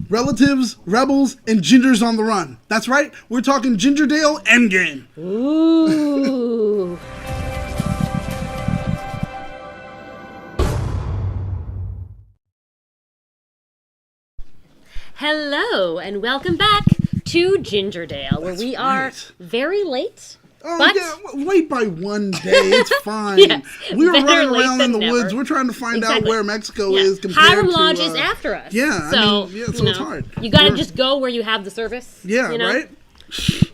relatives, rebels, and gingers on the run. That's right, we're talking Gingerdale Endgame. Ooh. Hello, and welcome back to Gingerdale, where we are very late. Oh, but yeah, late by one day. It's fine. Yes, we were running late around in the than woods. never. We're trying to find out Exactly. where Mexico Yeah. is compared Hiram to... Lodge is after us. Yeah, so, it's hard. You gotta just go where you have the service. Yeah, you know? right?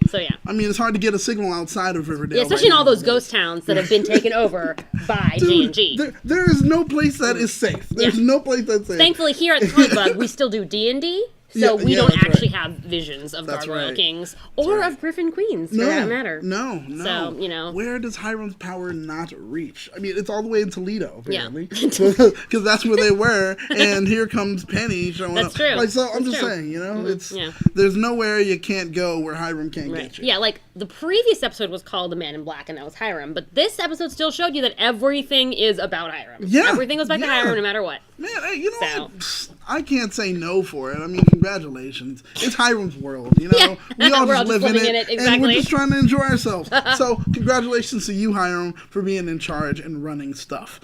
So, yeah. I mean, it's hard to get a signal outside of Riverdale. Yeah, especially right in all now. those ghost towns that have been taken over by Dude, G&G. there is no place that is safe. There's no place that's safe. Thankfully, here at Comic Bug, we still do D&D. So we don't actually have visions of Gargoyle Kings or of Griffin Queens, for that matter. No. So, you know. Where does Hiram's power not reach? I mean, it's all the way in Toledo, apparently. Yeah. Because that's where they were, and here comes Penny showing up. That's true. Like, so I'm That's just true. saying, you know, Mm-hmm. there's nowhere you can't go where Hiram can't get you. Yeah, like, the previous episode was called The Man in Black, and that was Hiram. But this episode still showed you that everything is about Hiram. Yeah. Everything goes back to Hiram no matter what. Man, hey, you know what? I can't say no for it. I mean, congratulations. It's Hiram's world, you know? Yeah. We all We're just live in it, exactly. and we're just trying to enjoy ourselves. So, congratulations to you, Hiram, for being in charge and running stuff.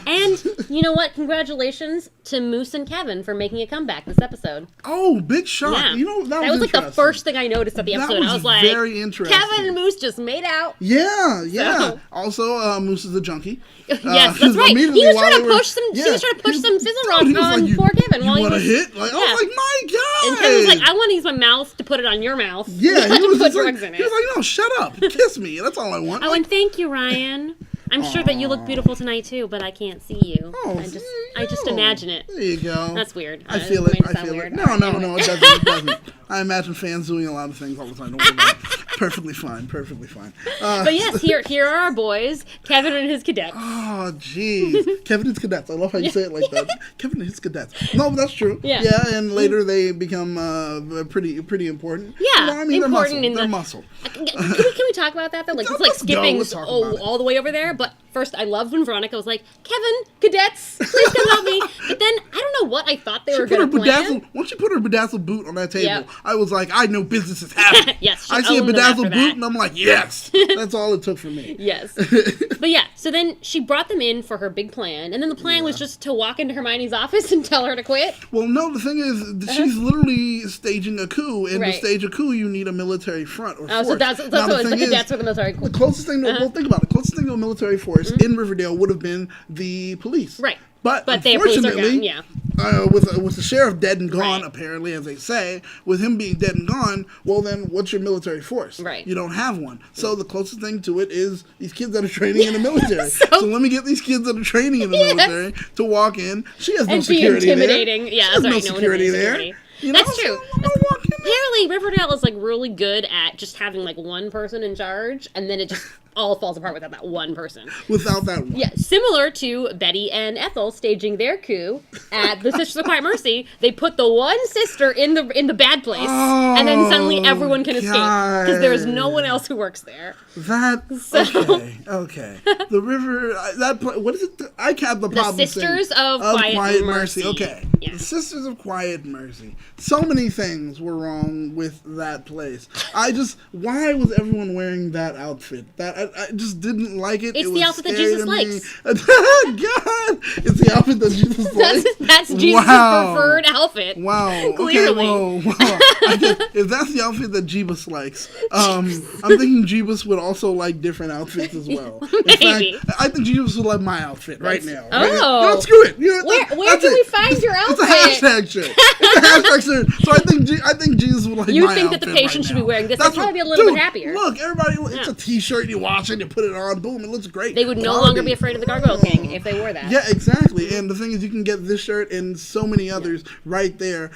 And, you know what? Congratulations to Moose and Kevin for making a comeback this episode. Oh, big shot. Yeah. You know, that was like the first thing I noticed at the episode. That I was like, very interesting. Kevin and Moose just made out. Yeah. So. Also, Moose is a junkie. Yes, that's right. He was trying to push some. He was trying to push some fizzle rods on poor Kevin while he was. Hit? Like, I was like, my God. And Kevin was like, I want to use my mouth to put it on your mouth. Yeah, he was put drugs in it. He was like, no, shut up, kiss me. That's all I want. I went, thank you, Ryan. I'm sure that you look beautiful tonight too, but I can't see you. Oh, I just imagine it. There you go. That's weird. I feel it. I feel it. No, it doesn't. It doesn't. I imagine fans doing a lot of things all the time. Don't worry about it. Perfectly fine. But yes, here are our boys, Kevin and his cadets. Oh, jeez. Kevin and his cadets. I love how you say it like that. Kevin and his cadets. No, but that's true. Yeah. And later they become pretty important. Yeah, you know, I mean, important they're muscle. Can we talk about that though? Like, it's like skipping all the way over there. But first, I loved when Veronica was like, Kevin, cadets, please come help me. But then, I don't know what I thought they were going to plan. Once she put her bedazzled boot on that table, Yep. I was like, I know business is happening. Yes, I see a bedazzled boot, and I'm like, yes. That's all it took for me. Yes. But yeah, so then she brought them in for her big plan, and then the plan was just to walk into Hermione's office and tell her to quit. Well, no, the thing is, she's literally staging a coup, and to stage a coup, you need a military front or force. So that's what the cadets were the military force. The closest thing to, well, think about it, the closest thing to a military force in Riverdale would have been the police. Right. But their police are unfortunately, gone, with the sheriff dead and gone, Right. apparently, as they say, with him being dead and gone, well then, what's your military force? Right. You don't have one. So the closest thing to it is these kids that are training in the military. so let me get these kids that are training in the military to walk in. She has no security there. Intimidating. Yeah, she has that's no right. security there. You know? That's true. Apparently, Riverdale is like really good at just having like one person in charge, and then it just all falls apart without that one person. Without that one. Yeah, similar to Betty and Ethel staging their coup at the Sisters of Quiet Mercy. They put the one sister in the bad place, and then suddenly everyone can escape because there is no one else who works there. Okay. The river. What is it? I have the problem. The Sisters of Quiet Mercy. Okay. Yeah. The Sisters of Quiet Mercy. So many things were wrong with that place. Why was everyone wearing that outfit? I just didn't like it. It's the outfit that Jesus likes. God, it's the outfit that Jesus likes. That's Jesus' preferred outfit. Wow. Clearly. Okay, wow. If that's the outfit that Jeebus likes, I'm thinking Jeebus would also like different outfits as well. Maybe. In fact, I think Jeebus would like my outfit right now. Oh. Right now. You know, screw it. Where can we find your outfit? It's a hashtag shirt. It's a hashtag shirt. So I think Jesus would like my outfit. You think that the patient should be wearing this? They'd probably be a little bit happier. Look, everybody, it's a t-shirt, you wash it, you put it on, boom, it looks great. They would no longer be afraid of the Gargoyle King if they wore that. Yeah, exactly. And the thing is, you can get this shirt and so many others right there.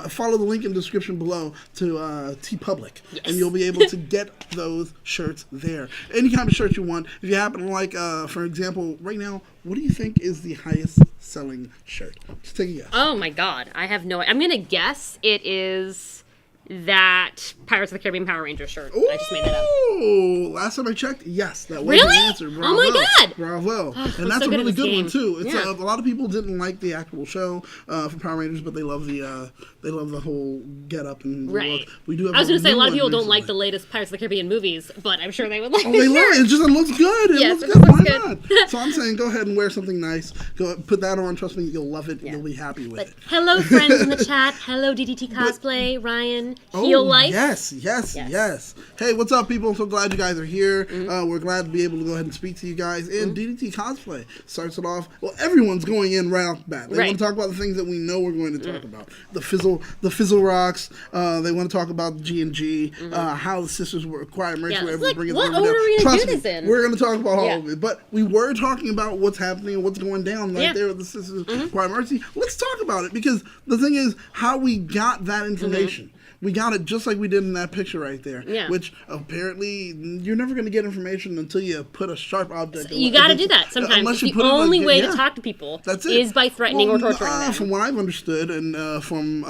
Follow the link in the description below to TeePublic, and you'll be able to get those shirts there. Any kind of shirt you want. If you happen to like, for example, right now, what do you think is the highest selling shirt? Just take a guess. Oh my God, I have no idea. I'm going to guess it is that Pirates of the Caribbean Power Rangers shirt. Ooh, I just made that up. Last time I checked, yes, that was Really? the answer. Bravo. Oh my God. Bravo. Oh, and that's so a really good game. one too. It's Yeah. a lot of people didn't like the actual show for Power Rangers, but they love the whole get up and Right. look. We do have I was going to say, a new lot of one people don't like the recently. latest Pirates of the Caribbean movies, but I'm sure they would like Oh, the they love shirt. it. It looks good. It Yes, looks it good. looks Why good. not? So I'm saying, go ahead and wear something nice. Go put that on. Trust me, you'll love it. Yeah. You'll be happy with But it. hello, friends in the chat. Hello, DDT Cosplay, Ryan, Heel Life. Yes. Hey, what's up, people? I'm so glad you guys are here. Mm-hmm. We're glad to be able to go ahead and speak to you guys. And DDT Cosplay starts it off. Well, everyone's going in right off the bat. They Right. want to talk about the things that we know we're going to talk about. The fizzle rocks. They want to talk about G&G. How the Sisters were acquired merch. Yeah, Were it's able like, to bring it what to order are we gonna Trust do me, this in? we're going to talk about all Yeah. of it. But we were talking about what's happening and what's going down right Yeah. there with the Sisters acquired mercy. Let's talk about it, because the thing is how we got that information. We got it just like we did in that picture right there. Yeah. Which apparently you're never going to get information until you put a sharp object. You got to do that sometimes. Unless It's you the put it only on- way yeah. to talk to people That's it. is by threatening or torturing them. From what I've understood and from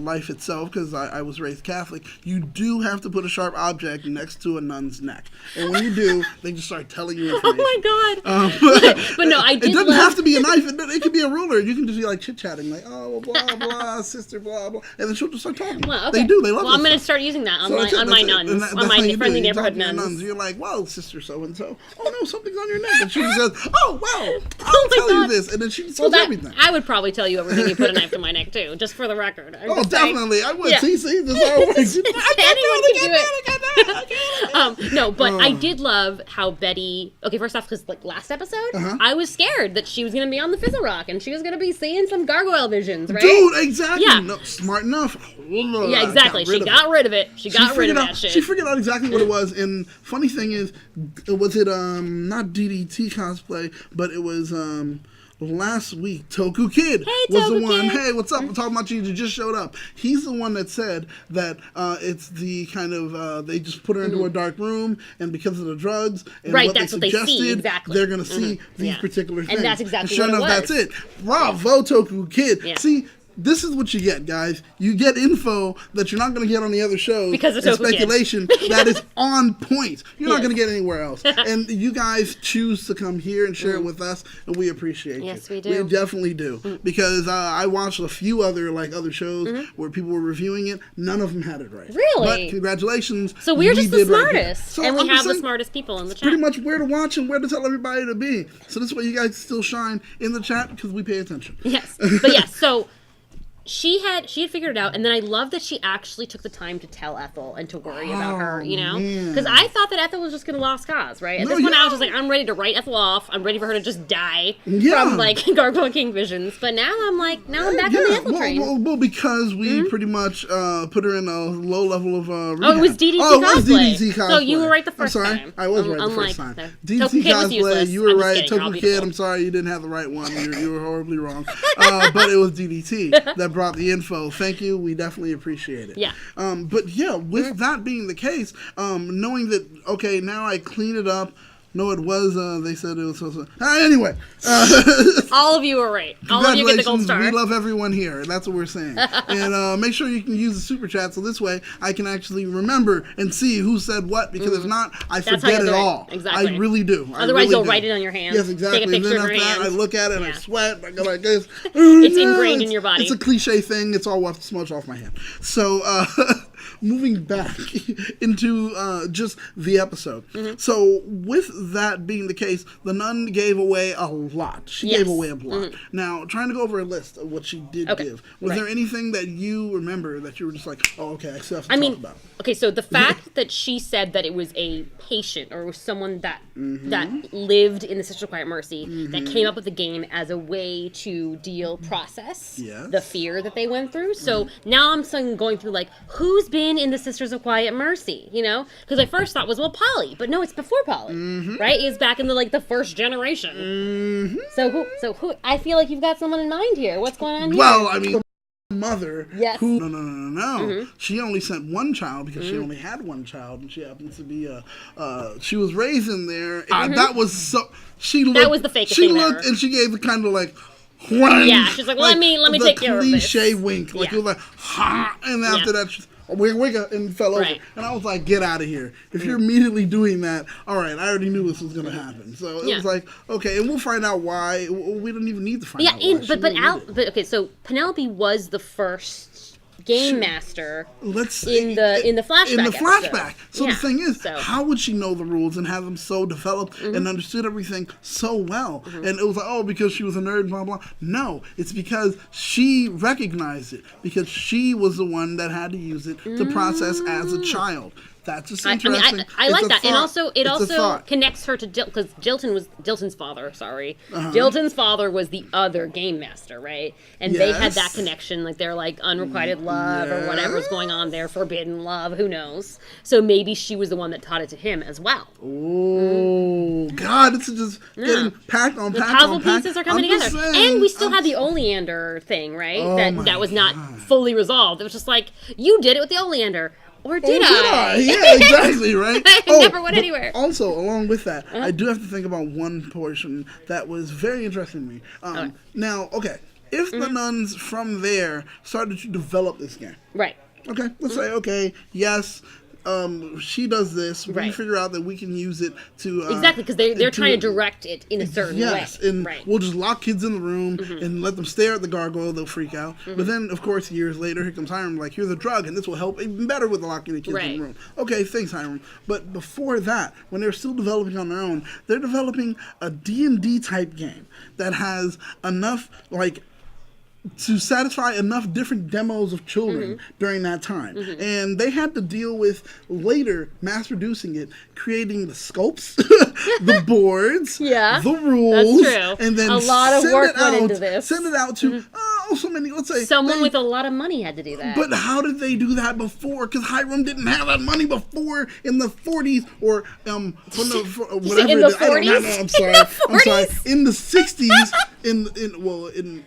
life itself, because I was raised Catholic, you do have to put a sharp object next to a nun's neck. And when you do, they just start telling you information. Oh my God. But no, I did It doesn't love... have to be a knife. It could be a ruler. You can just be like chit-chatting, like, oh, blah, blah, sister, blah, blah. And then she'll just start talking. Well, okay. They do. They love Well, I'm this going to stuff. start using that on So my that's it, on my that's it. nuns, And on that's my how you do friendly it. You neighborhood talk to your nuns. You're like, well, sister so-and-so. Oh, no, something's on your neck. And she says, oh, well, I'll Oh my tell you God. this. And then she tells Well, everything. I would probably tell you everything you put a knife to my neck too, just for the record. I'm Oh, just saying. definitely. I would. Yeah. See, this is how it works. Anyone can do it. No, but I did love how Betty. Okay, first off, because like last episode, I was scared that she was gonna be on the Fizzle Rock and she was gonna be seeing some gargoyle visions, right? Dude, exactly. Yeah. No, smart enough. Yeah, exactly. She got rid of it. She got rid of that shit. She figured out exactly what it was. And funny thing is, was it not DDT cosplay, but it was last week, Toku Kid was the Toku one. Kid. Hey, what's up? I'm talking about you. You just showed up. He's the one that said that it's the kind of they just put her into a dark room, and because of the drugs and Right, what that's they what they see, suggested, exactly. they're gonna see these Yeah. particular things. And that's exactly sure what it enough, was. that's it. Bravo, Toku Kid. Yeah. See. This is what you get, guys. You get info that you're not going to get on the other shows. Because of and Toku Kid. speculation that is on point. You're not Yes. going to get anywhere else. And you guys choose to come here and share it with us, and we appreciate Yes, you. we do. We definitely do. Because I watched a few other shows where people were reviewing it. None of them had it right. Really? But congratulations. So we're we just the did right here. smartest, So and we I'm have just the saying, smartest people in the chat. pretty much where to watch and where to tell everybody to be. So this way you guys still shine in the chat because we pay attention. Yes, but yes, so she had figured it out, and then I love that she actually took the time to tell Ethel and to worry about her, you know? man. Because I thought that Ethel was just going to lost cause, right? At No, this point, I yeah. was just like, I'm ready to write Ethel off. I'm ready for her to just die Yeah. from, like, Gargoyle King visions. But now I'm like, now I'm back on the Ethel train. Well, because we pretty much put her in a low level of rehab. Oh, it was DDT Oh, it was cosplay. DDT cosplay. So you were right the first I'm sorry. time. I was right the Unlike first time. the- DDT Toku Kid was cosplay, useless. you were I'm just right. kidding, you're all Toku Kid, beautiful. I'm sorry you didn't have the right one. You were horribly wrong. But it was DDT that brought the info. Thank you. We definitely appreciate it. Yeah. But yeah, with that being the case, knowing that, okay, now I clean it up. No, it was, they said it was so. Anyway. All of you were right. All of you get the gold star. We love everyone here. That's what we're saying. And make sure you can use the super chat so this way I can actually remember and see who said what, because if not, I That's how forget you'll it do it. all. Exactly. I really do. Otherwise, you'll write it on your hand. Yes, exactly. Take a picture and then of your after that, hand. I look at it and I Yeah. sweat. I go like this. It's ingrained in your body. It's a cliche thing. It's all what smudge off my hand. So, moving back into just the episode. So, with that being the case, the nun gave away a lot. She Yes. gave away a lot. Now, trying to go over a list of what she did Okay. give. Was Right. there anything that you remember that you were just like, oh, okay, I still have to talk about? Okay, so the fact that she said that it was a patient or was someone that that lived in the Sisters of Quiet Mercy that came up with the game as a way to process Yes. the fear that they went through. So now I'm going through like, who's been in the Sisters of Quiet Mercy, you know? Because I first thought was, well, Polly, but no, it's before Polly, right? It's back in the first generation. So who? I feel like you've got someone in mind here. What's going on here? Well, I mean, mother Yes. who no. She only sent one child because she only had one child, and she happens to be she was raised in there. That was so she looked, That was the fakest she thing looked ever. and she gave the kind of like whang, Yeah, she's like, let me take care of this. cliche wink, like Yeah. it was like ha, and after that, wigga, and fell over. Right. And I was like, get out of here. If you're immediately doing that, all right, I already knew this was going to happen. So it was like, okay, and we'll find out why. We don't even need to find out why. But okay, so Penelope was the first game master in the flashback. In the flashback. So yeah, the thing is, how would she know the rules and have them so developed and understood everything so well? And it was like, oh, because she was a nerd, blah, blah. No, it's because she recognized it. Because she was the one that had to use it to process as a child. That's just interesting. I like that. And also, it also connects her to because Dilton's father, sorry. Dilton's father was the other game master, right? And they had that connection, like they're like unrequited love or whatever's going on there, forbidden love, who knows? So maybe she was the one that taught it to him as well. Oh, God, it's just getting packed on packed on pack. The puzzle pieces are coming together. And we still had the Oleander thing, right? That was not fully resolved. It was just like, you did it with the Oleander. Or did I? Yeah, exactly, right? I never went anywhere. Also, along with that, I do have to think about one portion that was very interesting to me. Now, if the nuns from there started to develop this game. Right. Okay, let's say, yes, she does this. We figure out that we can use it to... exactly, because they're trying to direct it in a certain way. Yes, and we'll just lock kids in the room and let them stare at the gargoyle. They'll freak out. But then, of course, years later, here comes Hiram, like, here's a drug, and this will help even better with locking the kids in the room. Okay, thanks, Hiram. But before that, when they're still developing on their own, they're developing a D&D type game that has enough, like... to satisfy enough different demos of children during that time. And they had to deal with, later, mass-producing it, creating the scopes, the boards, the rules. That's true. And then a lot of work went into this. Send it out to so many, let's say... someone with a lot of money had to do that. But how did they do that before? Because Hiram didn't have that money before in the 40s or whatever in the 40s? I'm sorry. In the 60s,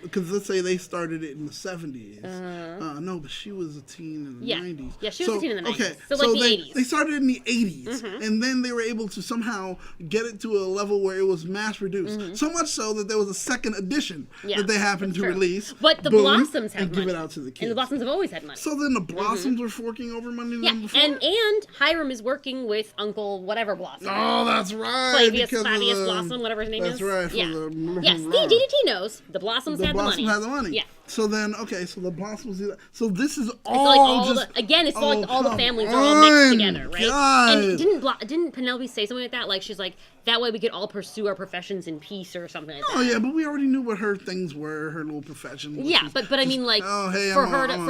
because let's say they started it in the 70s. No, but she was a teen in the 90s. Yeah, she was a teen in the 90s. Okay, so like the 80s. They started in the 80s, and then they were able to somehow get it to a level where it was mass produced. So much so that there was a second edition that they happened to release. But the Blossoms have and money. give it out to the kids. And the Blossoms have always had money. So then the Blossoms were forking over money to them before? And Hiram is working with Uncle whatever Blossom. Oh, that's right. Flavius Blossom, whatever his name is. That's right. Yes, DDT knows. The Blossoms had the money. The Blossoms had the money. Yeah. So then, so the Blossoms do that. So this is it's like all the families are all mixed together, right? God. And didn't Penelope say something like that? Like she's like, that way we could all pursue our professions in peace or something like that. Oh yeah, but we already knew what her things were, her little profession. Yeah, but I mean, like, for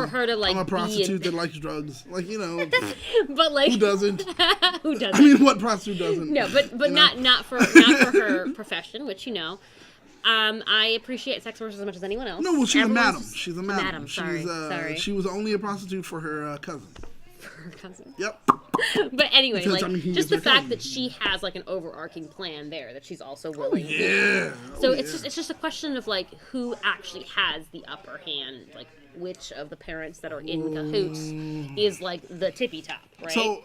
her to like, I'm a prostitute that likes drugs, like but like, who doesn't? Who doesn't? I mean, what prostitute doesn't? No, but not for her profession, which I appreciate sex workers as much as anyone else. No, well, she's a madam. She's a madam. Sorry. She was only a prostitute for her cousin. For her cousin. Yep. But anyway, because, just the fact that she has like an overarching plan there that she's also willing to do. So it's just a question of like who actually has the upper hand, like which of the parents that are in cahoots is like the tippy top, right?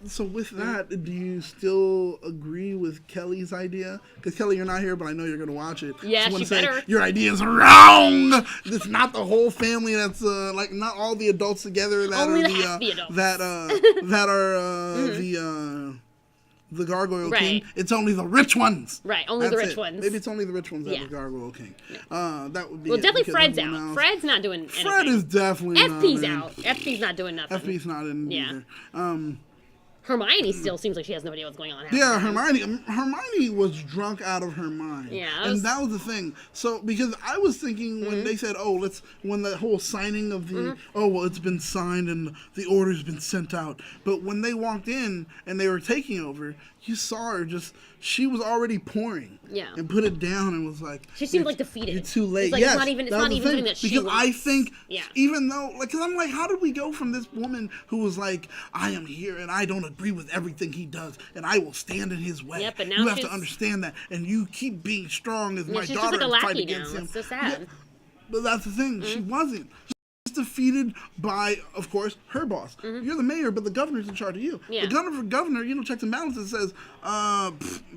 So with that, do you still agree with Kelly's idea? Because Kelly, you're not here, but I know you're going to watch it. Yeah, she better. Your idea is wrong. It's not the whole family. That's like not all the adults together that only are the adults. that are the Gargoyle King. It's only the rich ones. Right, only the rich ones. Maybe it's only the rich ones that are the Gargoyle King. That would be definitely Fred's out. Fred's not doing anything. Fred is definitely FP's not out. FP's not doing nothing. FP's not in either. Hermione still seems like she has no idea what's going on. Yeah, Hermione was drunk out of her mind. Yeah. And that was the thing. So, because I was thinking when they said, when the whole signing of the, it's been signed and the order's been sent out. But when they walked in and they were taking over, you saw her she was already pouring. Yeah. And put it down and was like. She seemed like defeated. You're too late. It's like, it's not even something that she Because wants. I think, even though, because I'm like, how did we go from this woman who was like, I am here and I don't agree with everything he does and I will stand in his way. But now you have to understand that. And you keep being strong as my daughter and fight against him. It's so sad. Yeah, but that's the thing. She wasn't. Defeated by, of course, her boss. You're the mayor, but the governor's in charge of you. Yeah. The governor, checks and balances, says,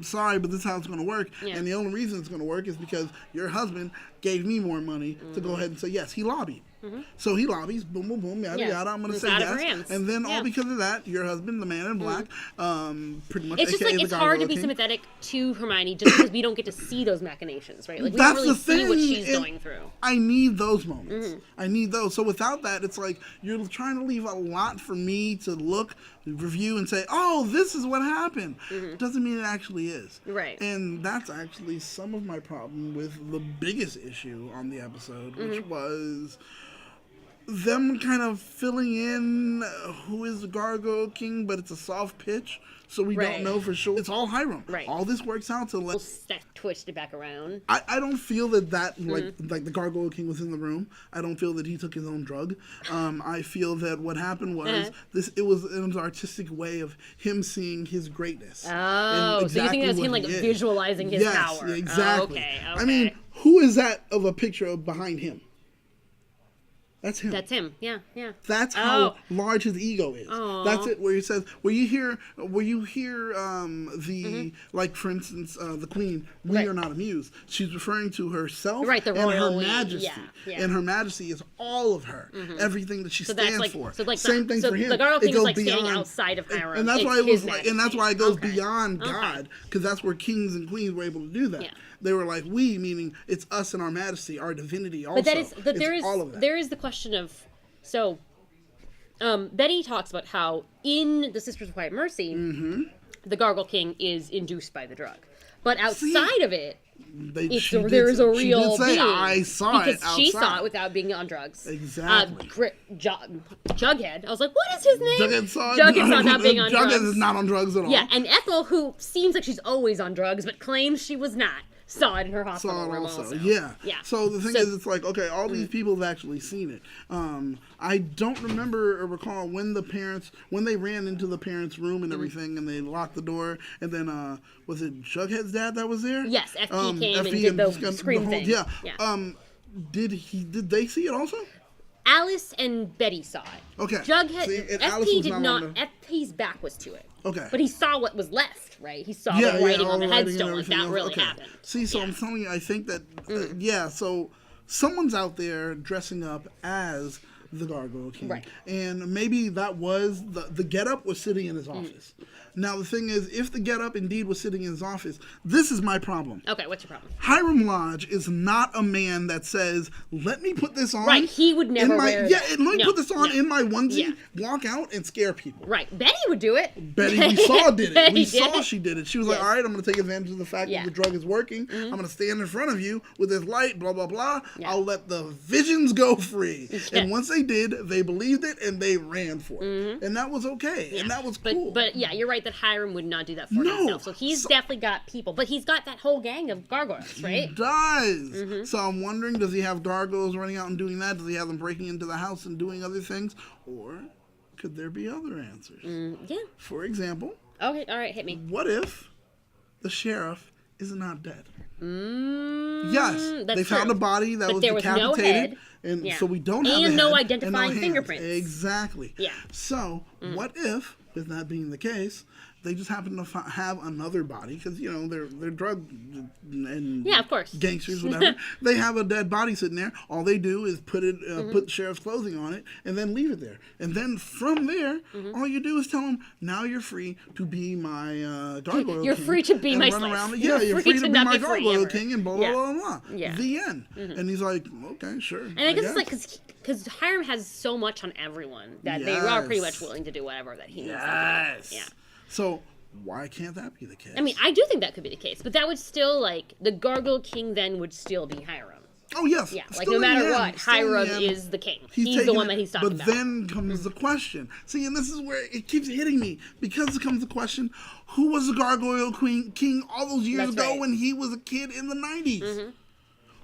sorry, but this is how it's going to work. Yeah. And the only reason it's going to work is because your husband gave me more money to go ahead and say, yes, he lobbied. So he lobbies, boom, boom, boom, yada, yada. I'm going to say out of her yes. hands. And then all because of that, your husband, the man in black, pretty much, It's just AKA like the it's hard to be King. sympathetic to Hermione just because we don't get to see those machinations, right? Like we That's don't really the see thing, what she's and going through. I need those moments. I need those. So without that, it's like you're trying to leave a lot for me to look, review, and say, "Oh, this is what happened." Doesn't mean it actually is. Right. And that's actually some of my problem with the biggest issue on the episode, which was them kind of filling in who is the Gargoyle King, but it's a soft pitch, so we don't know for sure. It's all Hiram. Right. All this works out to let. Twitched it back around. I don't feel that like the Gargoyle King was in the room. I don't feel that he took his own drug. I feel that what happened was it was an artistic way of him seeing his greatness. Oh, so you think that's him like visualizing his power? Yes, exactly. Oh, okay. I mean, who is that of a picture of behind him? That's him. That's him. Yeah, yeah. That's how large his ego is. Aww. That's it. Where he says, where you hear the like, for instance, the Queen. We are not amused. She's referring to herself, right? The and royal Her Majesty, yeah. and Her Majesty is all of her, everything that she stands for. So like same thing for him. The Gargoyle King is like beyond, standing outside of Hiram, and that's why it was like, and that's why it goes beyond Okay. God, because that's where kings and queens were able to do that. Yeah. They were like, we, meaning it's us and our Majesty, our divinity. Also, but there is all of that. There is the question of. So, Betty talks about how in the Sisters of Quiet Mercy, the Gargoyle King is induced by the drug. But outside of it, there is a real being. I saw because it outside. she saw it without being on drugs. Exactly. Jughead. I was like, what is his name? Jughead saw it not being on drugs. Jughead is not on drugs at all. Yeah, and Ethel, who seems like she's always on drugs, but claims she was not. Saw it in her hospital room also. Yeah. Yeah. So the thing is, it's like, okay, all these people have actually seen it. I don't remember or recall when they ran into the parents' room and everything, and they locked the door, and then was it Jughead's dad that was there? Yes, FP came and did the scream thing. Yeah. Did they see it also? Alice and Betty saw it. Okay. Jughead, FP did not. FP's back was to it. Okay. But he saw what was left, right? He saw the writing on the headstone. Like that really happened. See, so I'm telling you, I think that, so someone's out there dressing up as the Gargoyle King. Right. And maybe that was, the getup was sitting in his office. Now, the thing is, if the getup indeed was sitting in his office, this is my problem. Okay, what's your problem? Hiram Lodge is not a man that says, let me put this on. Right, he would never wear that. Yeah, let me put this on in my onesie, walk out, and scare people. Right, Betty would do it. Betty, we saw did it. We saw it. she did it. She was like, all right, I'm going to take advantage of the fact that the drug is working. I'm going to stand in front of you with this light, blah, blah, blah. I'll let the visions go free. And once they did, they believed it, and they ran for it. And that was okay. And that was cool. But yeah, you're right that Hiram would not do that for himself. So he's definitely got people. But he's got that whole gang of gargoyles, right? He does. So I'm wondering, does he have gargoyles running out and doing that? Does he have them breaking into the house and doing other things? Or could there be other answers? Yeah. For example. Okay, all right, hit me. What if the sheriff is not dead? Yes, they found a body that was decapitated, no head. and so we don't have and the no head identifying and no fingerprints. Exactly. Yeah. So what if, with that being the case, they just happen to have another body because they're drug and of course gangsters, whatever. They have a dead body sitting there. All they do is put the sheriff's clothing on it and then leave it there. And then from there, all you do is tell them, now you're free to be my gargoyle You're king. Free to be my slave. You're free to be my gargoyle king and blah, blah, blah, blah. Yeah. The end. And he's like, okay, sure. And I guess it's like, because Hiram has so much on everyone that they are pretty much willing to do whatever that he needs to do. Yeah. So why can't that be the case? I mean, I do think that could be the case, but that would still, like, the Gargoyle King then would still be Hiram. Oh, yes. Yeah, like, no matter what, Hiram is the king. He's the one that he's talking about. But then comes the question. See, and this is where it keeps hitting me. Because it comes the question, who was the Gargoyle King all those years ago when he was a kid in the 90s?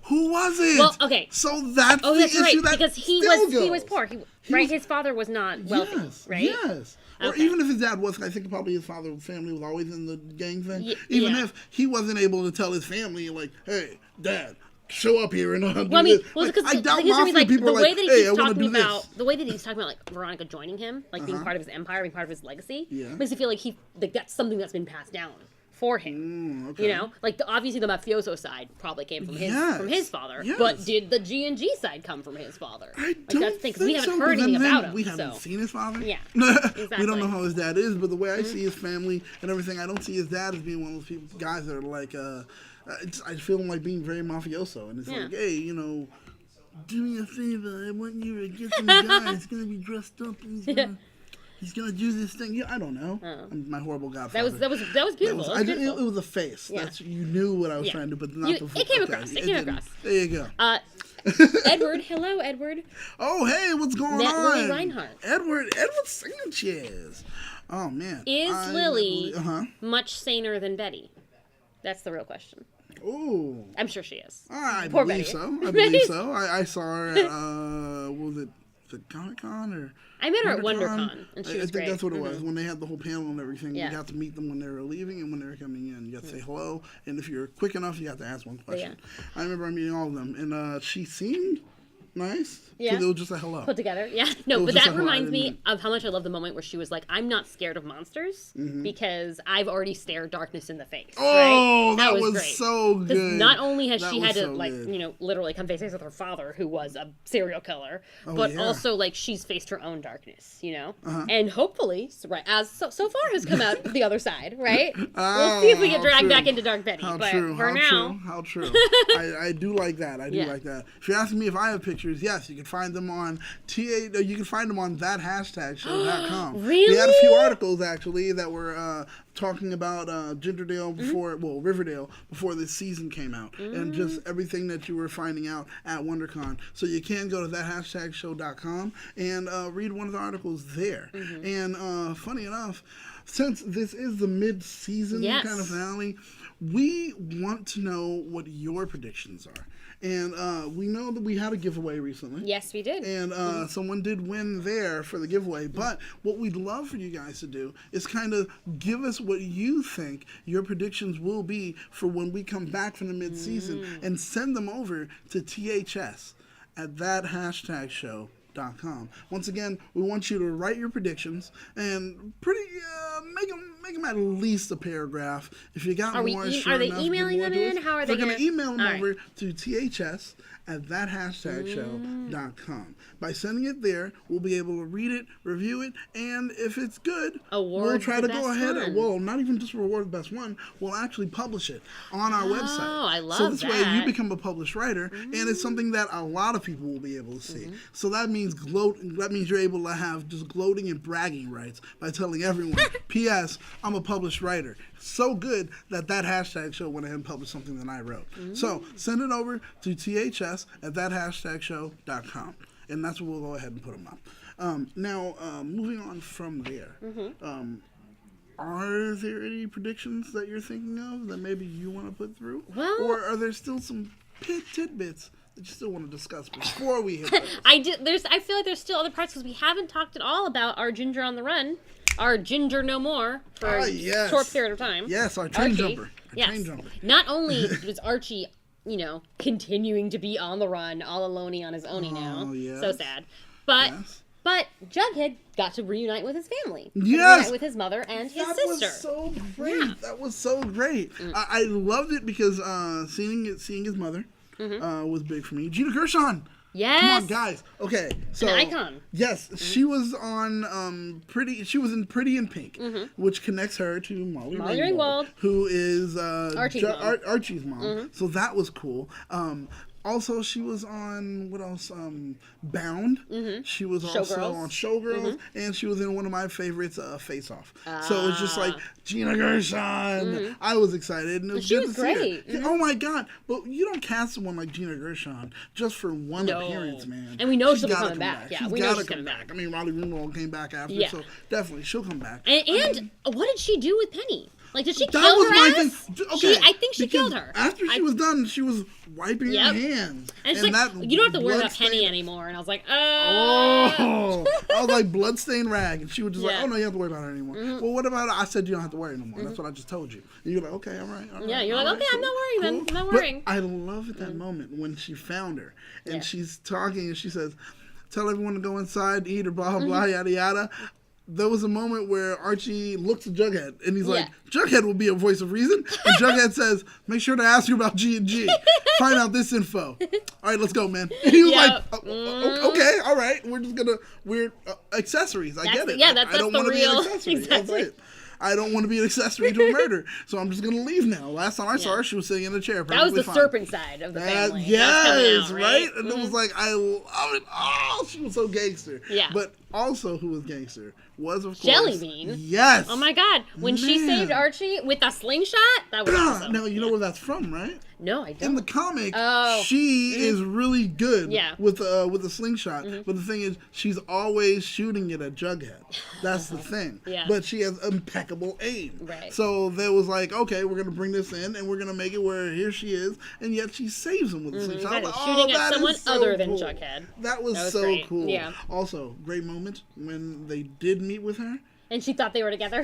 Who was it? Well, okay. So that's the issue that because he was poor. His father was not wealthy, right? Yes. Or even if his dad was, I think probably his family was always in the gang thing. Even if he wasn't able to tell his family, like, hey, Dad, show up here and do this. I doubt mafia people are like, hey, I want to do this. The way that he's talking about, like, Veronica joining him, like, being part of his empire, being part of his legacy, makes it feel like that's something that's been passed down for him. Okay. You know, like obviously the mafioso side probably came from his father, Yes. but did the G&G side come from his father? I don't that's the thing, 'cause think we haven't so, heard but anything then about him. We haven't so. seen his father. Yeah, We exactly. don't know how his dad is, but the way I see his family and everything, I don't see his dad as being one of those people, guys that are like, I feel him like being very mafioso, and it's like, hey, you know, do me a favor, I want you to get some guy that's gonna be dressed up, and he's gonna do this thing. Yeah, I don't know. I'm my horrible godfather. That was beautiful. It was a face. Yeah. That's you knew what I was trying to, but not the. It came across. It came across. There you go. Edward, hello, Edward. Oh, hey, what's going Met on? Lily Reinhardt. Edward Sanchez. Oh man. Is Lily much saner than Betty? That's the real question. Oh. I'm sure she is. I Poor believe Betty. so. I believe so. I saw her at what was it? The Comic-Con or I met her at WonderCon, and she was I think great. that's what it was. When they had the whole panel and everything, Yeah. you got to meet them when they were leaving and when they were coming in. You got to say hello, and if you're quick enough, you got to ask one question. I remember meeting all of them, and she seemed nice. Yeah. It was just a hello. Put together. Yeah. No, but just that a reminds line, me of how much I love the moment where she was like, I'm not scared of monsters because I've already stared darkness in the face. Oh, right? that was great. so good. Not only has she had to, so good. you know, literally come face to face with her father, who was a serial killer, but also, like, she's faced her own darkness, you know? And hopefully, as so far has come out the other side, right? We'll see if we get dragged back into Dark Betty. How but true, for how now. true, how true. I do like that. I do like that. If you're asking me if I have pictures, yes, you can find them on you can find them on thathashtagshow.com. Really? We had a few articles actually that were talking about Riverdale before this season came out, and just everything that you were finding out at WonderCon. So you can go to thathashtagshow.com and read one of the articles there. And funny enough, since this is the mid-season kind of finale, we want to know what your predictions are. And we know that we had a giveaway recently. Yes, we did. And someone did win there for the giveaway. But what we'd love for you guys to do is kind of give us what you think your predictions will be for when we come back from the mid-season, and send them over to THS at thathashtagshow.com. Once again, we want you to write your predictions and make them at least a paragraph. If you got more, are they emailing them in? How are they going to email them over right. to THS at thathashtagshow.com. By sending it there, we'll be able to read it, review it, and if it's good, we'll try to go ahead. Well, not even just reward the best one, we'll actually publish it on our website. Oh, I love that. So this way you become a published writer, and it's something that a lot of people will be able to see. So that means you're able to have just gloating and bragging rights by telling everyone, P.S., I'm a published writer. So good that hashtag show went ahead and published something that I wrote. So send it over to THS at thathashtagshow.com. And that's where we'll go ahead and put them up. Now, moving on from there, are there any predictions that you're thinking of that maybe you want to put through? Well, or are there still some tidbits that you still want to discuss before we hit those? I feel like there's still other parts because we haven't talked at all about our Ginger on the Run. Our Ginger No More for a short period of time. Yes, our train jumper. Yes. Not only was Archie, continuing to be on the run, all alone on his own now. Yes. So sad. But Jughead got to reunite with his family. Yes. Reunite with his mother and his sister. That was so great. Yeah. That was so great. I loved it because seeing his mother was big for me. Gina Gershon. Yes. Come on, guys. Okay, so an icon. Yes, she was on She was in Pretty in Pink, which connects her to Molly Ringwald, who is Archie's mom. So that was cool. Also, she was on, what else? Bound. She was also on Showgirls. And she was in one of my favorites, Face Off. So it was just like, Gina Gershon. I was excited. And it was she good was to great. see her. Oh my God. But you don't cast someone like Gina Gershon just for one appearance, man. And we know she'll be coming back. Yeah, we know she's coming back. I mean, Molly Ringwald came back after, so definitely she'll come back. And what did she do with Penny? Like, did she kill her ass? Okay, I think she killed her. After she was done, she was wiping her hands. And she's like, you don't have to worry about Penny anymore. And I was like, oh. I was like, bloodstained rag. And she was just like, oh, no, you don't have to worry about her anymore. Well, what about I said you don't have to worry no more. That's what I just told you. And you're like, okay, all right. Yeah, you're like, okay, I'm not worrying then. I'm not worrying. But I love at that moment when she found her. And she's talking and she says, tell everyone to go inside, eat, or blah, blah, blah, yada, yada. there was a moment where Archie looks at Jughead and he's like, Jughead will be a voice of reason. And Jughead says, make sure to ask her about G&G. Find out this info. All right, let's go, man. And he was like, okay, all right. We're just going to, accessories. I get it. Yeah, that's I don't the want to real. be an accessory. Exactly. That's it. I don't want to be an accessory to a murder, so I'm just going to leave now. Last time I saw her, she was sitting in a chair. That was the fine. serpent side of the family. Yes, out, right? And it was like, I love it. Oh, she was so gangster. Yeah. But also who was gangster was, of course... Jellybean. Yes. Oh, my God. When she saved Archie with a slingshot, that was awesome. Now, you know where that's from, right? No, I don't. In the comic, she is really good with a slingshot. But the thing is, she's always shooting it at Jughead. That's the thing. But she has impeccable aim. Right. So there was like, okay, we're going to bring this in, and we're going to make it where here she is, and yet she saves him with a slingshot. Like, shooting at someone other than Jughead. That was so great. cool. Yeah. Also, great moment when they did meet with her. And she thought they were together.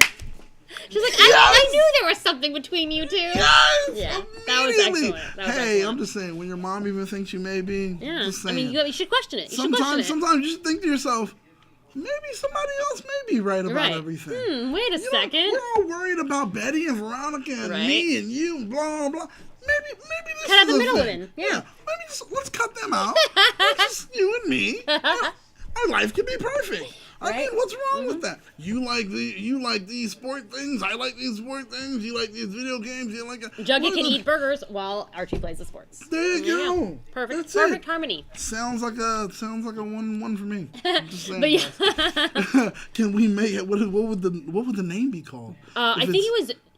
She's like, I knew there was something between you two. Yes! Yeah, that was excellent. I'm just saying, when your mom even thinks you may be, just saying. I mean, you should question it. Sometimes you should think to yourself, maybe somebody else may be right about everything. Wait a second. We're all worried about Betty and Veronica and me and you and blah, blah. Maybe this cut out is the middleman. Yeah. Maybe let's cut them out. It's just you and me. Our life can be perfect. I mean, what's wrong with that? You like these sport things. I like these sport things. You like these video games. You like Juggy can eat burgers while Archie plays the sports. There you go. Perfect. Perfect harmony. Sounds like a 1-1 for me. Just saying. But Can we make it? What would the name be called? I think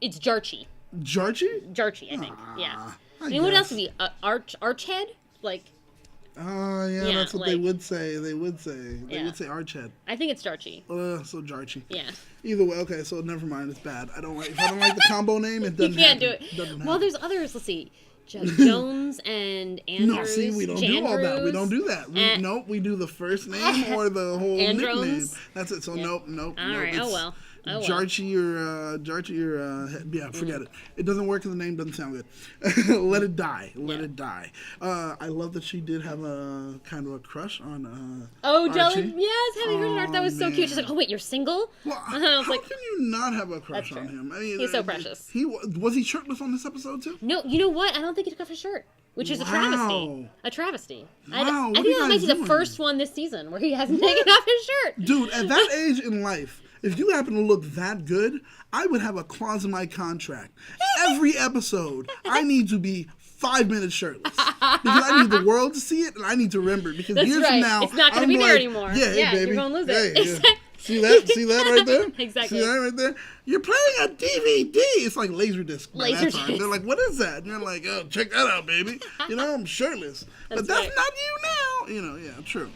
it's Jarchie. Jarchie? Jarchie, I think. I mean, guess. what else would be Archhead? Like. Oh, yeah, that's what they would say. They would say Archhead. I think it's Jarchie. So Jarchie. Yeah. Either way, okay, so never mind. It's bad. If I don't like the combo name, it doesn't You can't do it. Well, there's others. Let's see. Jones and Andrews. No, see, we don't do all that. We don't do that. We do the first name or the whole nickname. That's it. So nope. All right. Oh, well. Jarchie or forget it. It doesn't work because the name doesn't sound good. Let it die. Let it die. I love that she did have a kind of a crush on Jelly. Yes, having her heart. That was so cute. She's like, oh wait, you're single? Well, how can you not have a crush on him? I mean, he's so precious. Was he shirtless on this episode too? No, you know what? I don't think he took off his shirt. Which is a travesty. A travesty. Wow, I think that might be the first one this season where he hasn't taken off his shirt. Dude, at that age in life, if you happen to look that good, I would have a clause in my contract. Every episode, I need to be 5 minutes shirtless. Because I need the world to see it, and I need to remember it. Because years from now, it's not going to be there anymore. Yeah, hey, baby. You're going to lose it. Yeah. See that right there? Exactly. See that right there? You're playing a DVD. It's like Laserdisc. Laserdisc. They're like, what is that? And you're like, oh, check that out, baby. I'm shirtless. But that's not you now. Yeah, true.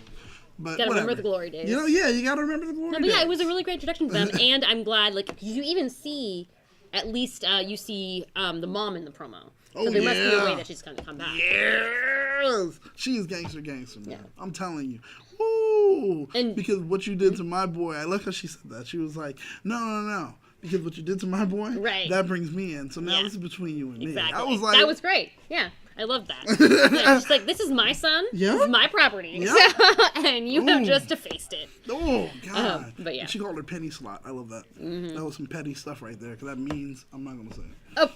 But gotta remember the glory days. You gotta remember the glory days. But yeah, it was a really great introduction to them, and I'm glad, you even see, at least you see the mom in the promo. So there must be a way that she's gonna come back. Yes! She's gangster, man. Yeah. I'm telling you. Ooh! Because what you did to my boy, I like how she said that. She was like, no. Because what you did to my boy, that brings me in. So now this is between you and me. Exactly. I was like, that was great. Yeah. I love that. She's like, this is my son. Yeah. This is my property. Yeah. And you have just defaced it. Oh, God. But yeah. And she called her penny slot. I love that. Mm-hmm. That was some petty stuff right there. Because that means, I'm not going to say it. Oh.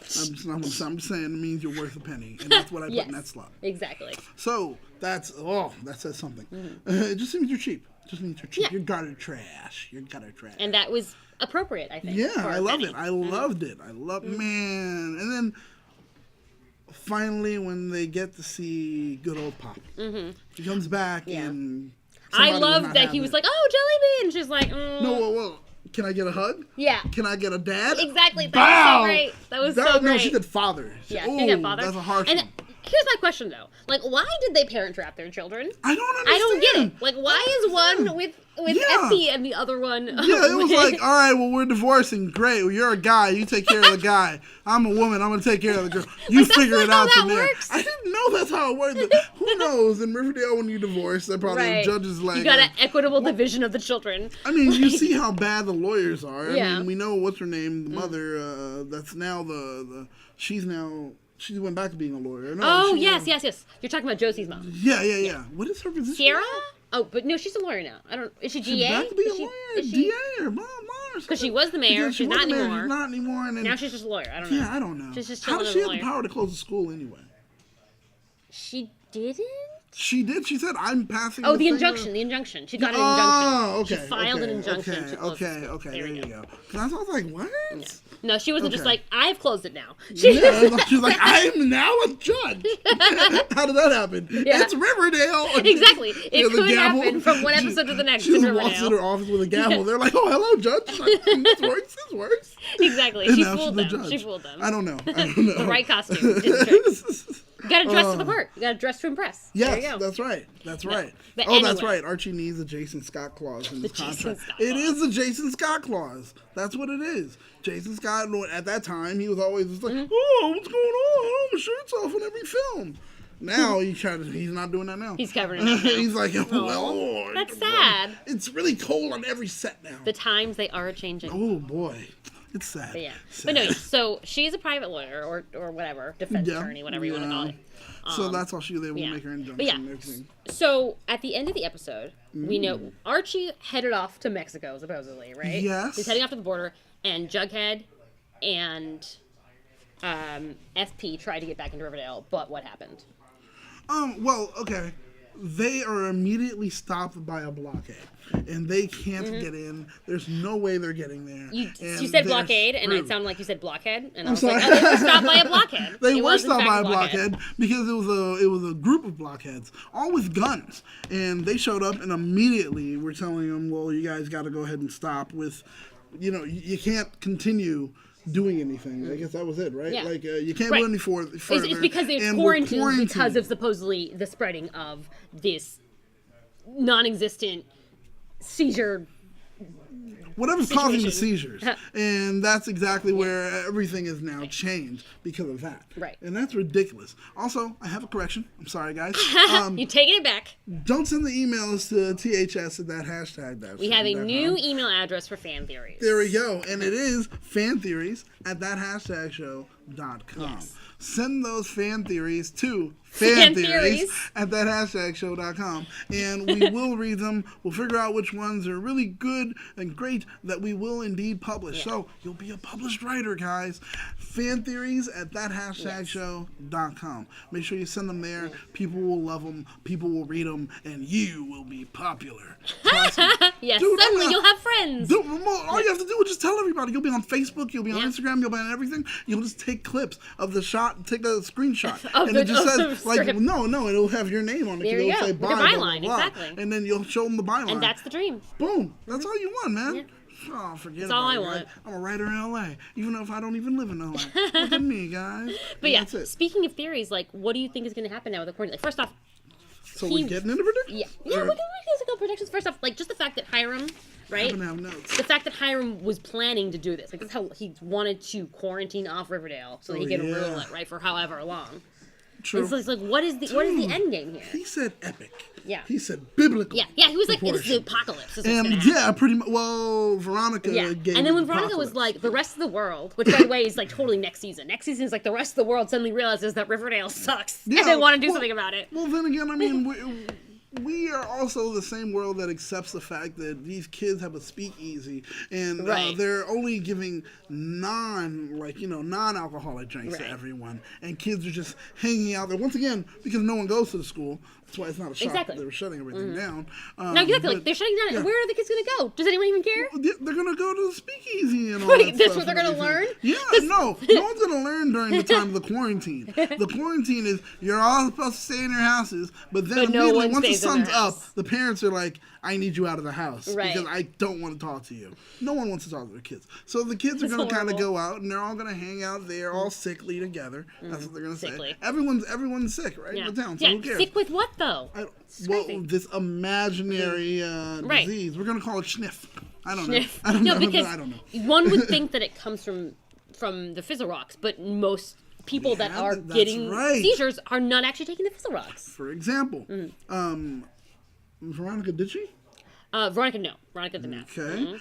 I'm just saying it means you're worth a penny. And that's what I put in that slot. Exactly. So, that says something. Mm-hmm. It just means you're cheap. It just means you're cheap. Yeah. You're gutter trash. And that was appropriate, I think. Yeah, I love it. I loved it. Man. And then... finally, when they get to see good old Pop, she comes back and I love that he was like, "Oh, Jellybean," and she's like, "No, well, can I get a hug? Yeah. Can I get a dad? Exactly. That was so great. That was so great. No, she did father. She did father. That's a harsh one. Here's my question though: why did they parent trap their children? I don't understand. I don't get it. Why is one with Effie and the other one? Yeah, it was like, all right, well, we're divorcing. Great. Well, you're a guy. You take care of the guy. I'm a woman. I'm gonna take care of the girl. You figure it out from there. I didn't know that's how it worked. Who knows? In Riverdale, when you divorce, they probably judges like you got an equitable division of the children. I mean, you see how bad the lawyers are. I mean, we know what's her name, the mother. That's now she went back to being a lawyer. No, yes. You're talking about Josie's mom. Yeah. What is her position? Sierra? Oh, but no, she's a lawyer now. I don't. Is she She's DA? about to be a Is she- lawyer, is she- DA or blah blah. Because she was the mayor. Because She's was not the mayor, anymore. She's not anymore. And then, Now she's just a lawyer. I don't know. yeah, I don't know. She's just How chilling does as she a have the lawyer. power to close the school anyway? She didn't. She did. She said, "I'm passing." Oh, the thing injunction. The injunction. She got an Oh, injunction. okay. She filed okay, an injunction. Okay. to close the Okay. school. Okay. There There we you go. go. Because I was like, "What?" Yeah. No, she wasn't just Okay. like, I've closed it now. Yeah, she's like, "I'm now a judge." How did that happen? Yeah. It's Riverdale. Exactly. Yeah, It the could gavel. happen from one episode to the next. She in just walks in Riverdale. her office with a gavel. They're like, "Oh, hello, judge." She's like, this works. This works. Exactly. And She now fooled she's them. the She judge. fooled them. I don't know. The right costume did the trick. You gotta dress to the part. You gotta dress to impress. There you Yes, go. that's right. That's right. But Oh, that's anyway. right. Archie needs a Jason Scott clause in his Jason contract. Scott It clause. is a Jason Scott clause. That's what it is. Jason Scott, at that time, he was always just like, "Oh, what's going on? Oh, my shirt's off in every film." Now he's not doing that now. He's covering it up now. He's like, "Well, That's sad. It's really cold on every set now." The times they are changing. Oh boy, it's sad. But yeah. Sad. But no, so she's a private lawyer or whatever, defense Yeah, attorney, whatever you want to call it. So that's all she was able to yeah. make her injunction But yeah. and everything. So at the end of the episode, we know Archie headed off to Mexico, supposedly, right? Yes. He's heading off to the border, and Jughead and FP tried to get back into Riverdale, but what happened? Well, okay. They are immediately stopped by a blockade, and they can't get in. There's no way they're getting there. You and said they're blockade, and it screwed. sounded like you said blockhead, and I was sorry. like, oh, they were stopped by a blockhead. They It were was, in stopped fact, by a blockhead because it was a group of blockheads, all with guns, and they showed up and immediately were telling them, "Well, you guys got to go ahead and stop with, you can't continue." Doing anything. I guess that was it, right? Yeah. Like, you can't Right. go any further. It's because there's and we're quarantine because of supposedly the spreading of this non-existent seizure. whatever's causing the situation. seizures. And that's exactly where everything is now changed because of that. Right. And that's ridiculous. Also, I have a correction. I'm sorry, guys. You're taking it back. Don't send the emails to THS at that hashtag. We have a new email address for fan theories. There we go. And it is fantheories at that hashtag show.com. Yes. Send those fan theories to Fan fantheories theories. at that hashtag show.com. And we will read them. We'll figure out which ones are really good and great that we will indeed publish. Yeah. So you'll be a published writer, guys. Fan theories at that hashtag show.com. Make sure you send them there. People will love them. People will read them. And you will be popular. Awesome. Yes, Dude, suddenly I'm you'll have friends. Dude, all you have to do is just tell everybody. You'll be on Facebook, you'll be on Yeah. Instagram, you'll be on everything. You'll just take clips of the shot, take a screenshot, Of and the- it just of says the like strip. no, it'll have your name on it. There It'll you go. say With bye, your blah, byline, blah, blah. exactly. And then you'll show them the byline. And that's the dream. Boom. That's all you want, man. Yeah. Oh, forget That's about all I it, want. guys. I'm a writer in LA, even though if I don't even live in LA. Look at me, guys. But And yeah, that's it. speaking of theories, like, what do you think is going to happen now with the quarantine? Like, first off, So we're getting into predictions? yeah, we can go predictions. First off, like, just the fact that Hiram, right? I'm gonna have notes. The fact that Hiram was planning to do this, like, that's how he wanted to quarantine off Riverdale so that he could rule it, right, for however long. True. And so it's like, what is the end game here? He said epic. Yeah. He said biblical. Yeah, he was like, this is the proportions. apocalypse. This is what's And gonna happen. yeah, pretty much. Well, Veronica Yeah, gave and then when the Veronica was apocalypse. like, the rest of the world, which by the way is like totally next season. Next season is like the rest of the world suddenly realizes that Riverdale sucks and they want to do something about it. Well, then again, I mean, we are also the same world that accepts the fact that these kids have a speakeasy and Right. they're only giving non-alcoholic drinks to Right. everyone, and kids are just hanging out there once again because no one goes to the school. That's why it's not a shock Exactly. that they were shutting everything down. No, exactly. but Like, they're shutting down. yeah. Where are the kids going to go? Does anyone even care? They're gonna go to the speakeasy and all Wait, that that's stuff what they're and gonna everything. learn? Yeah, no one's gonna learn during the time of the quarantine. The quarantine is you're all supposed to stay in your houses, but then But no immediately one once the stays in sun's their up, house. the parents are like, "I need you out of the house Right. because I don't want to talk to you." No one wants to talk to their kids, so the kids are That's gonna kind of horrible. go out and they're all gonna hang out there, all sickly together. That's what they're gonna Sickly. say. Everyone's sick, right? Yeah. In the town, so Yeah, who cares? sick with what though? Well, crazy. this imaginary Right. disease. We're gonna call it schniff. I don't know. Sniff. I don't No, know. because I don't know. one would think that it comes from the Fizzle Rocks, but most people that Yeah, are that's getting right. seizures are not actually taking the Fizzle Rocks. For example, Mm. Veronica, did she? Veronica, no. Veronica did not. Okay.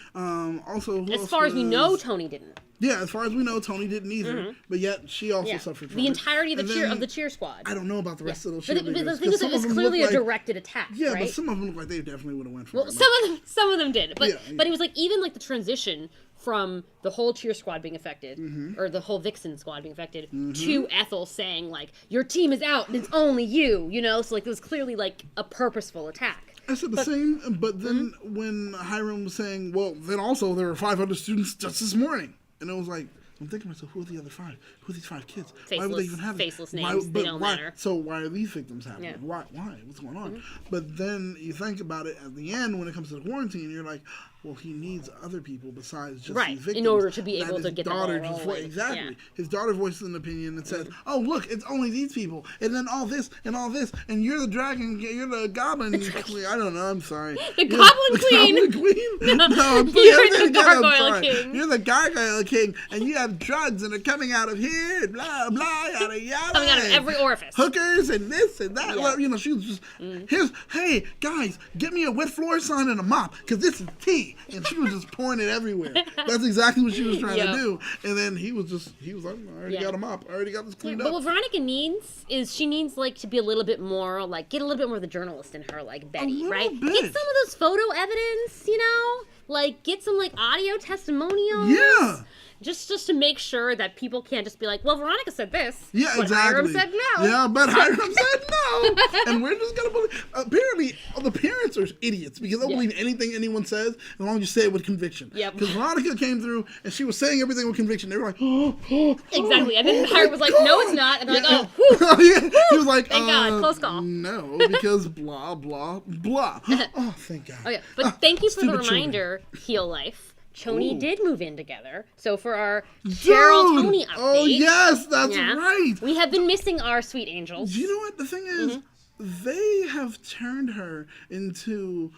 Also, who As else far as we was- know, Tony didn't. Yeah, as far as we know, Tony didn't either. But yet, she also suffered from the it. entirety of the cheer squad. I don't know about the rest of those But cheerleaders. the thing is, it was clearly a directed attack. Yeah, right? but some of them look like they definitely would have went for well, it. some of them did. But but it was like even like the transition from the whole cheer squad being affected, or the whole Vixen squad being affected, to Ethel saying like, "Your team is out and it's only you," you know. So like it was clearly like a purposeful attack. I said the same, but then when Hiram was saying, well, then also there were 5 other students just this morning. And it was like, I'm thinking to myself, who are the other 5? Who are these 5 kids? Why would they even have faceless names? They don't matter. So why are these victims happening? Why? What's going on? But then you think about it at the end when it comes to the quarantine, you're like, well, he needs other people besides just these victims. In order to be able to get the ball rolling. Exactly. Yeah. His daughter voices an opinion and says, oh, look, it's only these people. And then all this, and you're the dragon, you're the goblin. I don't know, I'm sorry. The Goblin Queen. Goblin Queen? No, you're the Gargoyle King. You're the Gargoyle King, and you have drugs, and they're coming out of here, and blah, blah, yada, yada. Coming out of every orifice. Hookers, and this, and that. Yeah. Well, you know, she was just, hey, guys, get me a wet floor sign and a mop, because this is tea. And she was just pouring it everywhere. That's exactly what she was trying to do. And then he was like, I already got a mop. I already got this cleaned up. But what Veronica needs is she needs like to be a little bit more like get a little bit more of the journalist in her, like Betty, right? Bit. Get some of those photo evidence, you know? Like get some like audio testimonials. Yeah. Just to make sure that people can't just be like, well, Veronica said this. Yeah, but exactly. Hiram said no. Yeah, but Hiram said no. And we're just going to believe. Apparently, the parents are idiots because they'll believe anything anyone says as long as you say it with conviction. Yep. Because Veronica came through and she was saying everything with conviction. They were like, exactly. And then Hiram was like, no, it's not. And they're like, oh, whew. He was like, thank God, close call. No, because blah, blah, blah. Oh, thank God. Oh, yeah. But thank you for the Stupid reminder, Heel Life. Tony did move in together. So for our Cheryl Tony update. Oh, yes, that's right. We have been missing our sweet angels. You know what? The thing is, they have turned her into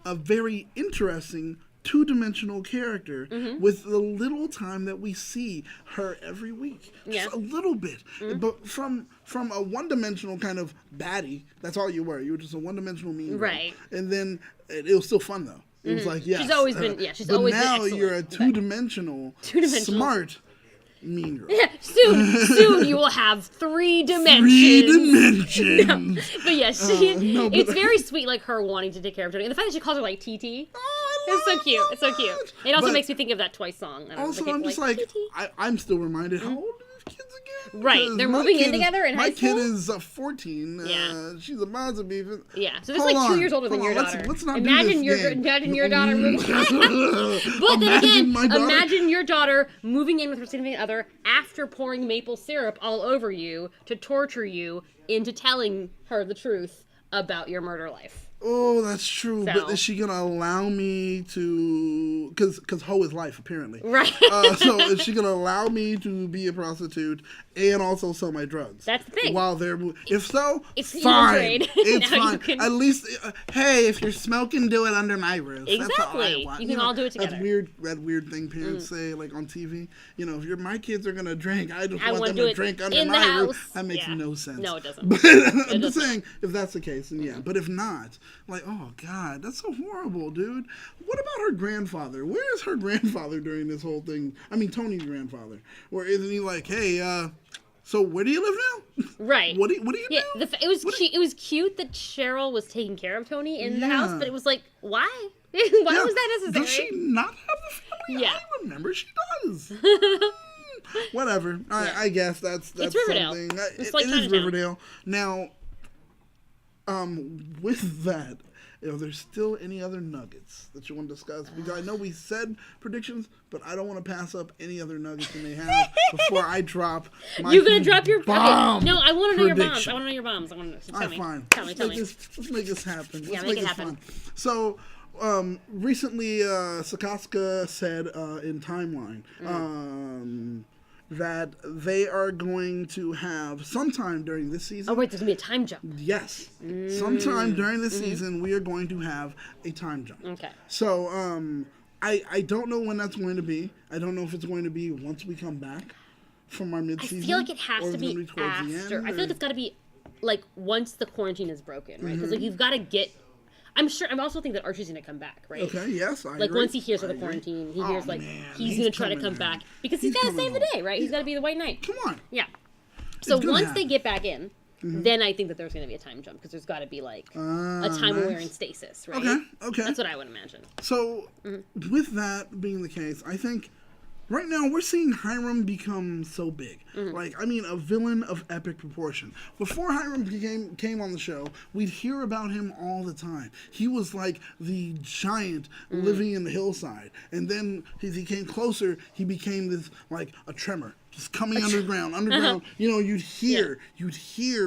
a very interesting two-dimensional character with the little time that we see her every week. Just a little bit. But from a one-dimensional kind of baddie, that's all you were. You were just a one-dimensional mean girl. Right. And then it was still fun, though. It was like, yes. She's always been, she's always been excellent. But now you're a two-dimensional, smart mean girl. Yeah, soon you will have 3 dimensions. 3 dimensions. No. But yes, it's very sweet, like her wanting to take care of Tony. And the fact that she calls her like TT. It's so cute. It's so cute. It also makes me think of that Twice song. Also, I'm just like I'm still reminded, how old are these kids again? Right. They're moving in together in high school? My kid is 14. Yeah. She's about to be... Yeah. So this is like 2 years older than your daughter. Let's not imagine do this imagine your daughter moving... But then again, imagine your daughter moving in with her significant other after pouring maple syrup all over you to torture you into telling her the truth about your murder life. Oh, that's true. So. But is she going to allow me to... Because hoe is life, apparently. Right. So is she going to allow me to be a prostitute and also sell my drugs? That's the thing. While they're... If so, it's fine. It's fine. Can... At least, hey, if you're smoking, do it under my roof. Exactly. That's all I want. You can all do it together. That weird thing parents say, like, on TV. You know, if my kids are going to drink, I just want them to to drink under my roof. That makes no sense. No, it doesn't. But I'm just saying, if that's the case, then yeah. But if not... Like, oh, God, that's so horrible, dude. What about her grandfather? Where is her grandfather during this whole thing? I mean, Tony's grandfather. Or isn't he like, hey, so where do you live now? Right. What do you do? It was cute that Cheryl was taking care of Tony in the house, but it was like, why? Why was that necessary? Does she not have a family? Yeah. I remember she does. Whatever. I guess that's it's Riverdale. Something. It's like it is Riverdale. Now... with that, there's still any other nuggets that you want to discuss? Because I know we said predictions, but I don't want to pass up any other nuggets you may have before I drop my You're going to drop your bomb. Okay. No, I want to know your bombs. prediction. I want to know your bombs. I want to know. Tell me. Fine. Tell me. Let's make this happen. Yeah, let's make it this happen. fun. So, recently, Sakaska said in Timeline, that they are going to have sometime during this season. Oh, wait, there's going to be a time jump. Yes. Sometime during this season, we are going to have a time jump. Okay. So, I don't know when that's going to be. I don't know if it's going to be once we come back from our mid-season. I feel like it has to be towards after. the end, I feel like it's got to be, like, once the quarantine is broken, right? Because, like, you've got to get... I'm also think that Archie's gonna come back, right? Okay, yes, I Like agree. once he hears of the quarantine, he hears like man, he's gonna try to come coming, back man. because he's gotta coming save the home. day, right? He's gotta be the White Knight. Come on. Yeah. So gonna once they happen. get back in, then I think that there's gonna be a time jump because there's got to be like a time when we're in stasis, right? Okay. That's what I would imagine. So, with that being the case, I think right now we're seeing Hiram become so big. Like, I mean, a villain of epic proportion. Before Hiram came on the show, we'd hear about him all the time. He was like the giant living in the hillside. And then as he came closer, he became this, like, a tremor. Just coming underground. You know, you'd hear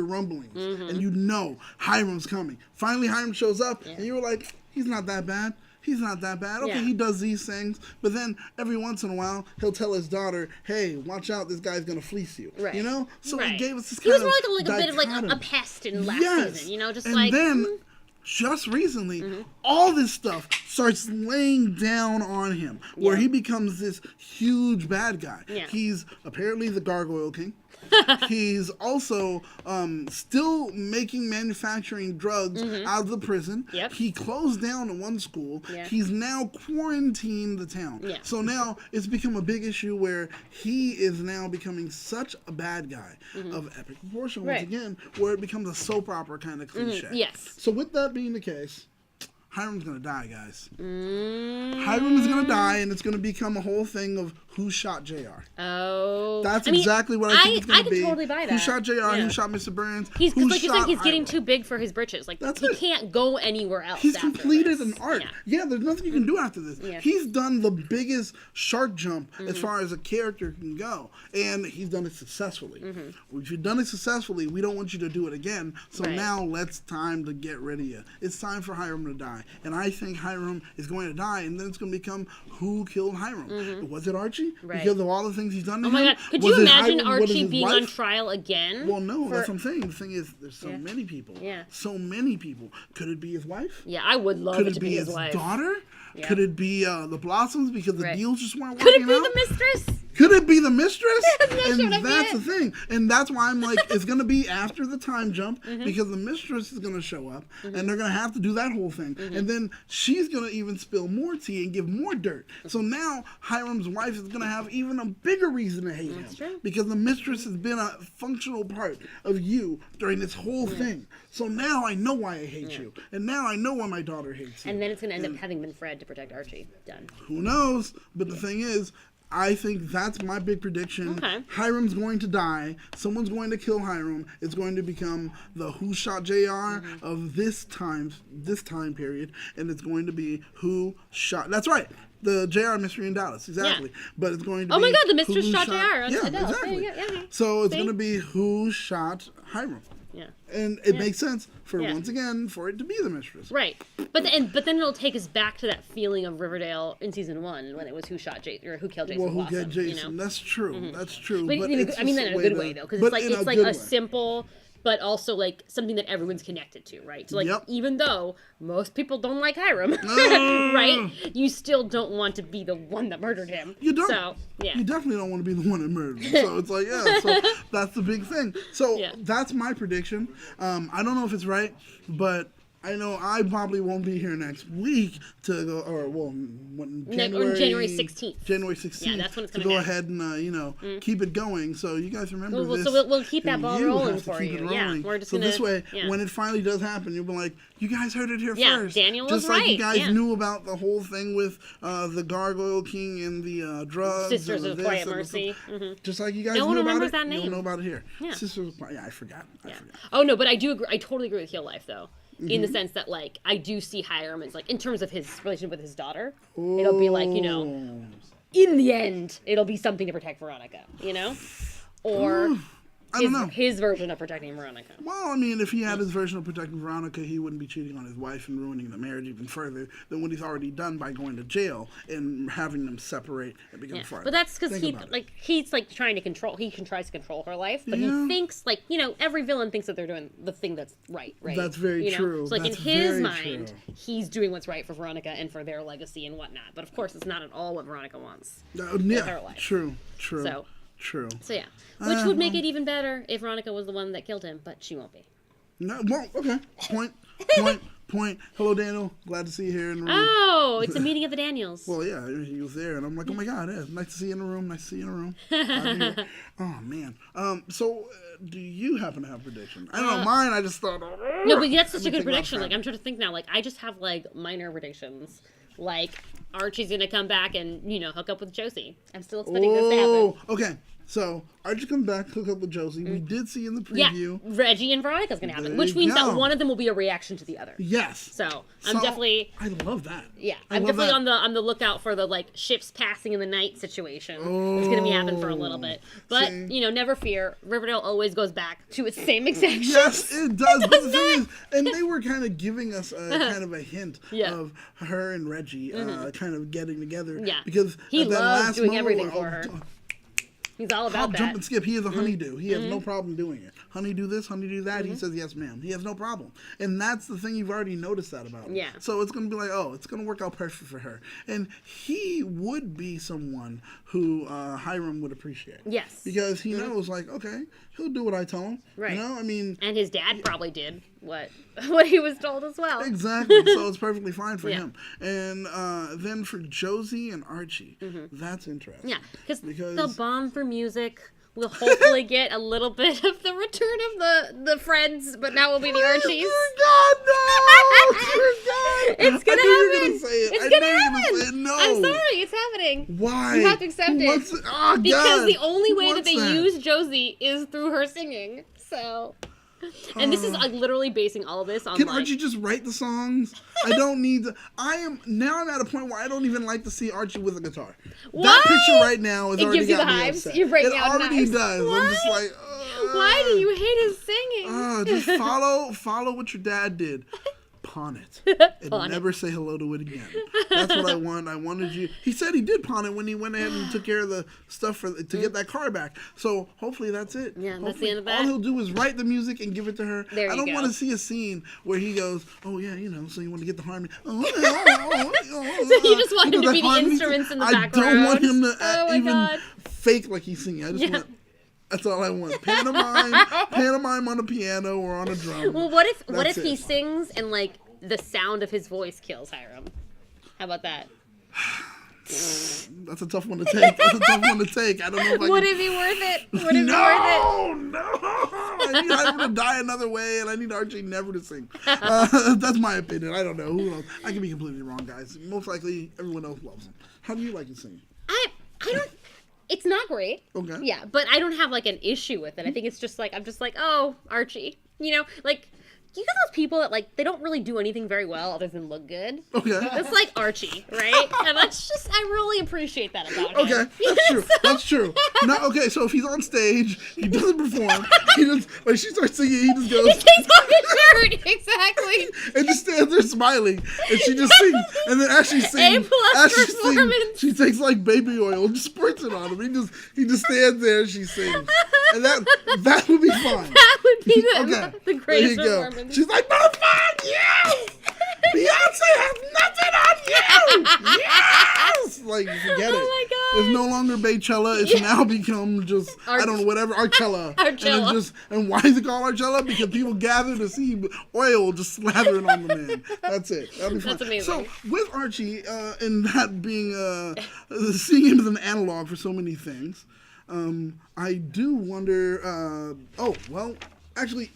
rumblings, and you'd know Hiram's coming. Finally, Hiram shows up, and you were like, he's not that bad. He's not that bad. Okay, he does these things, but then every once in a while, he'll tell his daughter, "Hey, watch out! This guy's gonna fleece you." Right. You know, so he gave us this He kind was of more like a bit of like a dichotomy. pest in last season. You know, just and like. then. Just recently, all this stuff starts laying down on him, where he becomes this huge bad guy. Yeah. He's apparently the Gargoyle King. He's also still manufacturing drugs out of the prison. Yep. He closed down one school. Yeah. He's now quarantined the town. Yeah. So now it's become a big issue where he is now becoming such a bad guy of epic proportion once Right. again, where it becomes a soap opera kind of cliche. Yes. So with that being the case, Hiram's gonna die, guys. Hiram is gonna die, and it's gonna become a whole thing of who shot JR. Oh. That's I mean, exactly what I think it's gonna I be. can totally buy that. Who shot JR? Yeah. Who shot Mr. Burns? He's who like you said, he's getting Hiram? too big for his britches. Like That's he it. can't go anywhere else. He's after completed this. an arc. Yeah. Yeah, there's nothing you can do after this. Yeah. He's done the biggest shark jump as far as a character can go, and he's done it successfully. If you've done it successfully, we don't want you to do it again. So Right. now time to get rid of you. It's time for Hiram to die, and I think Hiram is going to die, and then it's going to become who killed Hiram. Was it Archie? Right. Because of all the things he's done to Oh my him? god! Could Was you it imagine Hiram? Was it Archie his being wife? on trial again? Well, no, for- that's what I'm saying. The thing is, there's so Yeah. many people. Yeah. So many people. Could it be his wife? Yeah, I would love Could it it to be be his his wife. daughter? Yeah. Could it be the Blossoms because the Right. deals just weren't Could it working be out? the mistress? Could it be the mistress? That's not And sure that'd be that's it. the thing. And that's why I'm like, it's going to be after the time jump because the mistress is going to show up and they're going to have to do that whole thing. And then she's going to even spill more tea and give more dirt. So now Hiram's wife is going to have even a bigger reason to hate him. true. Because the mistress has been a functional part of you during this whole thing. So now I know why I hate you. And now I know why my daughter hates you. And then it's going to end up having been Fred to protect Archie. Done. Who knows? But the thing is, I think that's my big prediction. Okay. Hiram's going to die. Someone's going to kill Hiram. It's going to become the Who Shot JR of this time period, and it's going to be Who Shot. That's right. The JR Mystery in Dallas, exactly. Yeah. But it's going to be. Oh my God, the Mistress Who Shot JR. Yeah, Adele. exactly. Yeah. So it's See? going to be Who Shot Hiram. Yeah. And it makes sense for Yeah. once again for it to be the mistress. Right. But then it'll take us back to that feeling of Riverdale in season 1 when it was who shot Jason or who killed Jason Well, who Blossom. killed Jason? You know? That's true. That's true. But it's I mean just that in a way good to- way though, because but it's in like good a way. simple, but also like something that everyone's connected to, right? So like Yep. even though most people don't like Hiram, right? You still don't want to be the one that murdered him. You don't. So yeah. You definitely don't want to be the one that murdered him. So it's like, yeah, so that's the big thing. So Yeah. that's my prediction. I don't know if it's right, but I know I probably won't be here next week to go, or well, when January 16th. January 16th. Yeah, that's when it's to coming go back. ahead and keep it going. So you guys remember Well, this. so we'll keep that and ball you rolling have to for keep you. it Yeah, rolling. we're just so gonna- this way, yeah. when it finally does happen, you'll be like, you guys heard it here Yeah, first. Daniel was Just like you right, guys yeah. knew about the whole thing with the Gargoyle King and the drugs. Sisters and of this Quiet and the Mercy. just like you guys No one knew about remembers it, that you'll name. know about it here. Yeah. Sisters of Quiet, I forgot. Oh no, but I do agree. I totally agree with Heel Life though, in Mm-hmm. the sense that like I do see Hiram as like in terms of his relationship with his daughter, it'll be like Oh. in the end it'll be something to protect Veronica, or I don't know. his version of protecting Veronica. Well, I mean, if he had his version of protecting Veronica, he wouldn't be cheating on his wife and ruining the marriage even further than what he's already done by going to jail and having them separate and become Yeah. farther. But that's because Think about it. he's like trying to control. He tries to control her life, but Yeah. he thinks like every villain thinks that they're doing the thing that's right. That's very true. So like That's in his very mind, true. he's doing what's right for Veronica and for their legacy and whatnot. But of course, it's not at all what Veronica wants. Yeah, her life. true. So- True. So yeah, which would make it even better if Veronica was the one that killed him, but she won't be. No, well, okay. Point point. Hello, Daniel. Glad to see you here in the room. Oh, it's a meeting of the Daniels. Well, yeah, he was there, and I'm like, oh my God, yeah, nice to see you in the room. Nice to see you in the room. Glad to hear. Oh man. So, do you happen to have a prediction? I don't know. Mine. I just thought. No, but that's such a good prediction. Like, I'm trying to think now. Like, I just have like minor predictions. Like, Archie's gonna come back and hook up with Josie. I'm still expecting this to happen. Okay. So Archie comes back, hook up with Josie. We did see in the preview. Yeah, Reggie and Veronica's gonna happen, which means that one of them will be a reaction to the other. Yes. So I'm definitely. I love that. Yeah, I'm definitely on the lookout for the like ships passing in the night situation. It's gonna be happening for a little bit, but never fear. Riverdale always goes back to its same exact. Yes, it does. But the thing is, and they were kind of giving us kind of a hint of her and Reggie kind of getting together. Yeah, because he at that loves last doing moment everything for her. He's all about that. Jump and skip. He is a honeydew. He has no problem doing it. Honey, do this, honey, do that. He says, yes, ma'am. He has no problem. And that's the thing, you've already noticed that about him. Yeah. So it's going to be like, oh, it's going to work out perfect for her. And he would be someone who Hiram would appreciate. Yes. Because he knows, like, okay, he'll do what I tell him. Right. I mean. And his dad probably did what he was told as well. Exactly. So it's perfectly fine for him. And then for Josie and Archie, that's interesting. Yeah, because they'll bond for music. We'll hopefully get a little bit of the return of the friends, but now we'll be the Archies. God, no! God. It's gonna happen. It's gonna happen. No. I'm sorry, it's happening. Why? You have to accept it. Oh, because the only way that they use Josie is through her singing. So. And this is literally basing all of this on. Can Archie just write the songs? I don't need to. I'm at a point where I don't even like to see Archie with a guitar. What? That picture right now is it already gives you the got me hives. upset. You're breaking it out already knives. does. What? I'm just like. Why do you hate his singing? Just follow what your dad did. Pawn it. And never say hello to it again. That's what I want. I wanted you. He said he did pawn it when he went ahead and took care of the stuff to get that car back. So hopefully that's it. Yeah, hopefully, that's the end of that. All he'll do is write the music and give it to her. There you go. I don't want to see a scene where he goes, oh yeah, so you want to get the harmony. So you just want him to be the instruments in the background. I don't want him to even fake like he's singing. I just want. That's all I want. Pantomime on a piano or on a drum. Well, what if he sings and like the sound of his voice kills Hiram? How about that? That's a tough one to take. I don't know if Would it be worth it? Would it be worth it? No. I need Hiram to die another way, and I need Archie never to sing. That's my opinion. I don't know. Who knows? I can be completely wrong, guys. Most likely, everyone else loves him. How do you like it singing? I don't. It's not great. Okay. Yeah, but I don't have like an issue with it. I think it's just like I'm just like, oh, Archie. Like you know those people that like they don't really do anything very well other than look good. Okay. It's like Archie, right? And that's just I really appreciate that about him. Okay, that's true. That's true. Now, okay, so if he's on stage, he doesn't perform. He just when she starts singing, he just goes. He takes off his shirt, exactly. And just stands there smiling, and she just sings. And then as she sings, she takes like baby oil and just squirts it on him. He just stands there and she sings, and that would be fine. That would be the greatest performance. She's like, motherfucker, yes! Beyonce has nothing on you! Yes! Like, forget it. Oh my God. It's no longer Baychella. It's now become just, I don't know, whatever, Archella. And why is it called Archella? Because people gather to see oil just slathering on the man. That's it. That'll be fun. That's amazing. So, with Archie, and that being, seeing him as an analog for so many things, I do wonder, actually,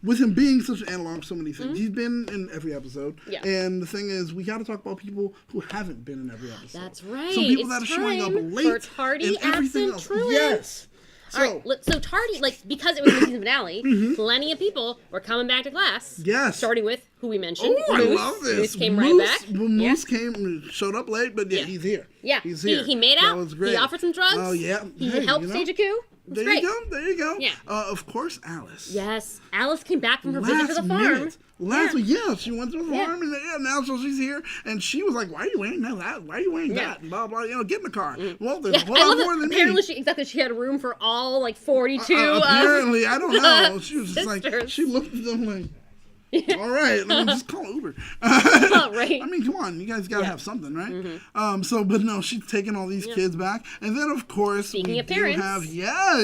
with him being such an analog, so many things. He's been in every episode. Yeah. And the thing is, we got to talk about people who haven't been in every episode. That's right. Some people that are showing up late. For Tardy, and everything else. Truant. Yes. All right, so Tardy, like, because it was the season finale, plenty of people were coming back to class. Yes. Starting with who we mentioned. Oh, Moose. I love this. Moose came right back. Moose showed up late, but he's here. Yeah. He's here. He made out. That was great. He offered some drugs. Oh, yeah. He helped stage a coup. There you go. Yeah. Of course, Alice. Yes. Alice came back from her visit to the farm. Last week, she went to the farm, and now so she's here, and she was like, "Why are you wearing that? Why are you wearing that?" And blah blah. Get in the car. Well, there's a lot more than apparently me. She had room for all like 42. Apparently, I don't know. She was just like, she looked at them like, All right, I mean, just call Uber. Right. I mean, come on, you guys gotta have something, right? But no, she's taking all these kids back, and then of course Speaking of parents,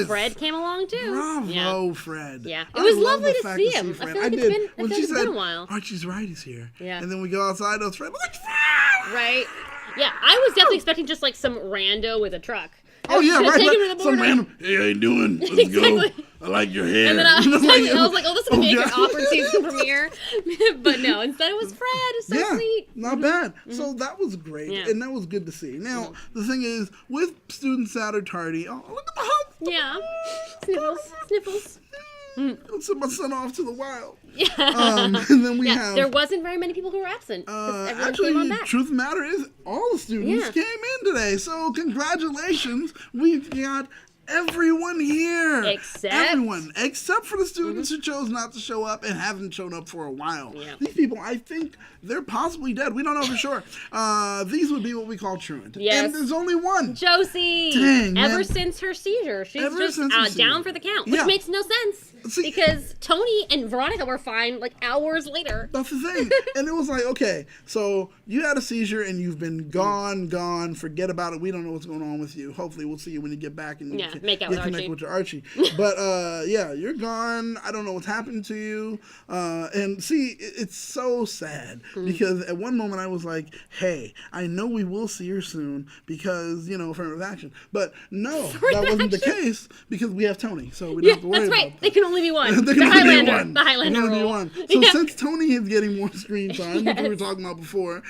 Fred came along too. Bravo, Fred. Yeah, it was lovely to see him. I feel like When been a while. Archie's right, he's here. Yeah. And then we go outside, it's Fred. Like, Fred! Right. Yeah, I was definitely expecting just like some rando with a truck. Oh yeah, right. Take him to the Some border. random. Hey, how you doing? Let's go. I like your hair. And then I was like, oh, this is gonna be like yeah. an awkward season premiere. But no, instead it was Fred. It's so sweet. Not bad. So that was great, Yeah. and that was good to see. Now the thing is, with students that are tardy, oh look at the hug. Yeah. Sniffles. I'll send my son off to the wild. Yeah. And then we have. There wasn't very many people who were absent. Everyone came on Actually, back. truth of the matter is, all the students came in today. So congratulations, we've got everyone here. Except for the students who chose not to show up and haven't shown up for a while. Yeah. These people, I think they're possibly dead. We don't know for sure. These would be what we call truant. Yes. And there's only one. Josie. Dang, Ever man. since her seizure, she's Ever just since her seizure. down for the count, which makes no sense. See, because Tony and Veronica were fine like hours later. That's the thing. And it was like, okay, so you had a seizure and you've been gone. Forget about it. We don't know what's going on with you. Hopefully we'll see you when you get back and you can make out with connect Archie. with your Archie. But you're gone. I don't know what's happened to you. And see, it's so sad because at one moment I was like, hey, I know we will see her soon because, affirmative action. But no, that wasn't the case because we have Tony. So we don't have to worry that's right. about that. They can only be one. The Highlander rule. So since Tony is getting more screen time, which we were talking about before,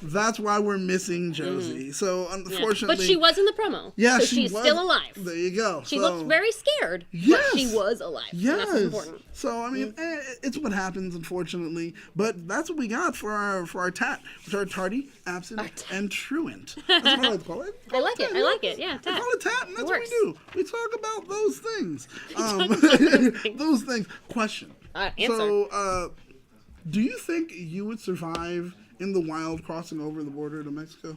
that's why we're missing Josie. So unfortunately, but she was in the promo. Yeah, so she's still alive. There you go. She looked very scared. But she was alive. Yes. And that's important. So I mean, it's what happens, unfortunately. But that's what we got for our tat, which are tardy, absent, and truant. That's what I like to call it. I like it. Yeah, tat. I call it tat, and that's what we do. We talk about those things. Those things. Question. Answer. So, do you think you would survive in the wild crossing over the border to Mexico?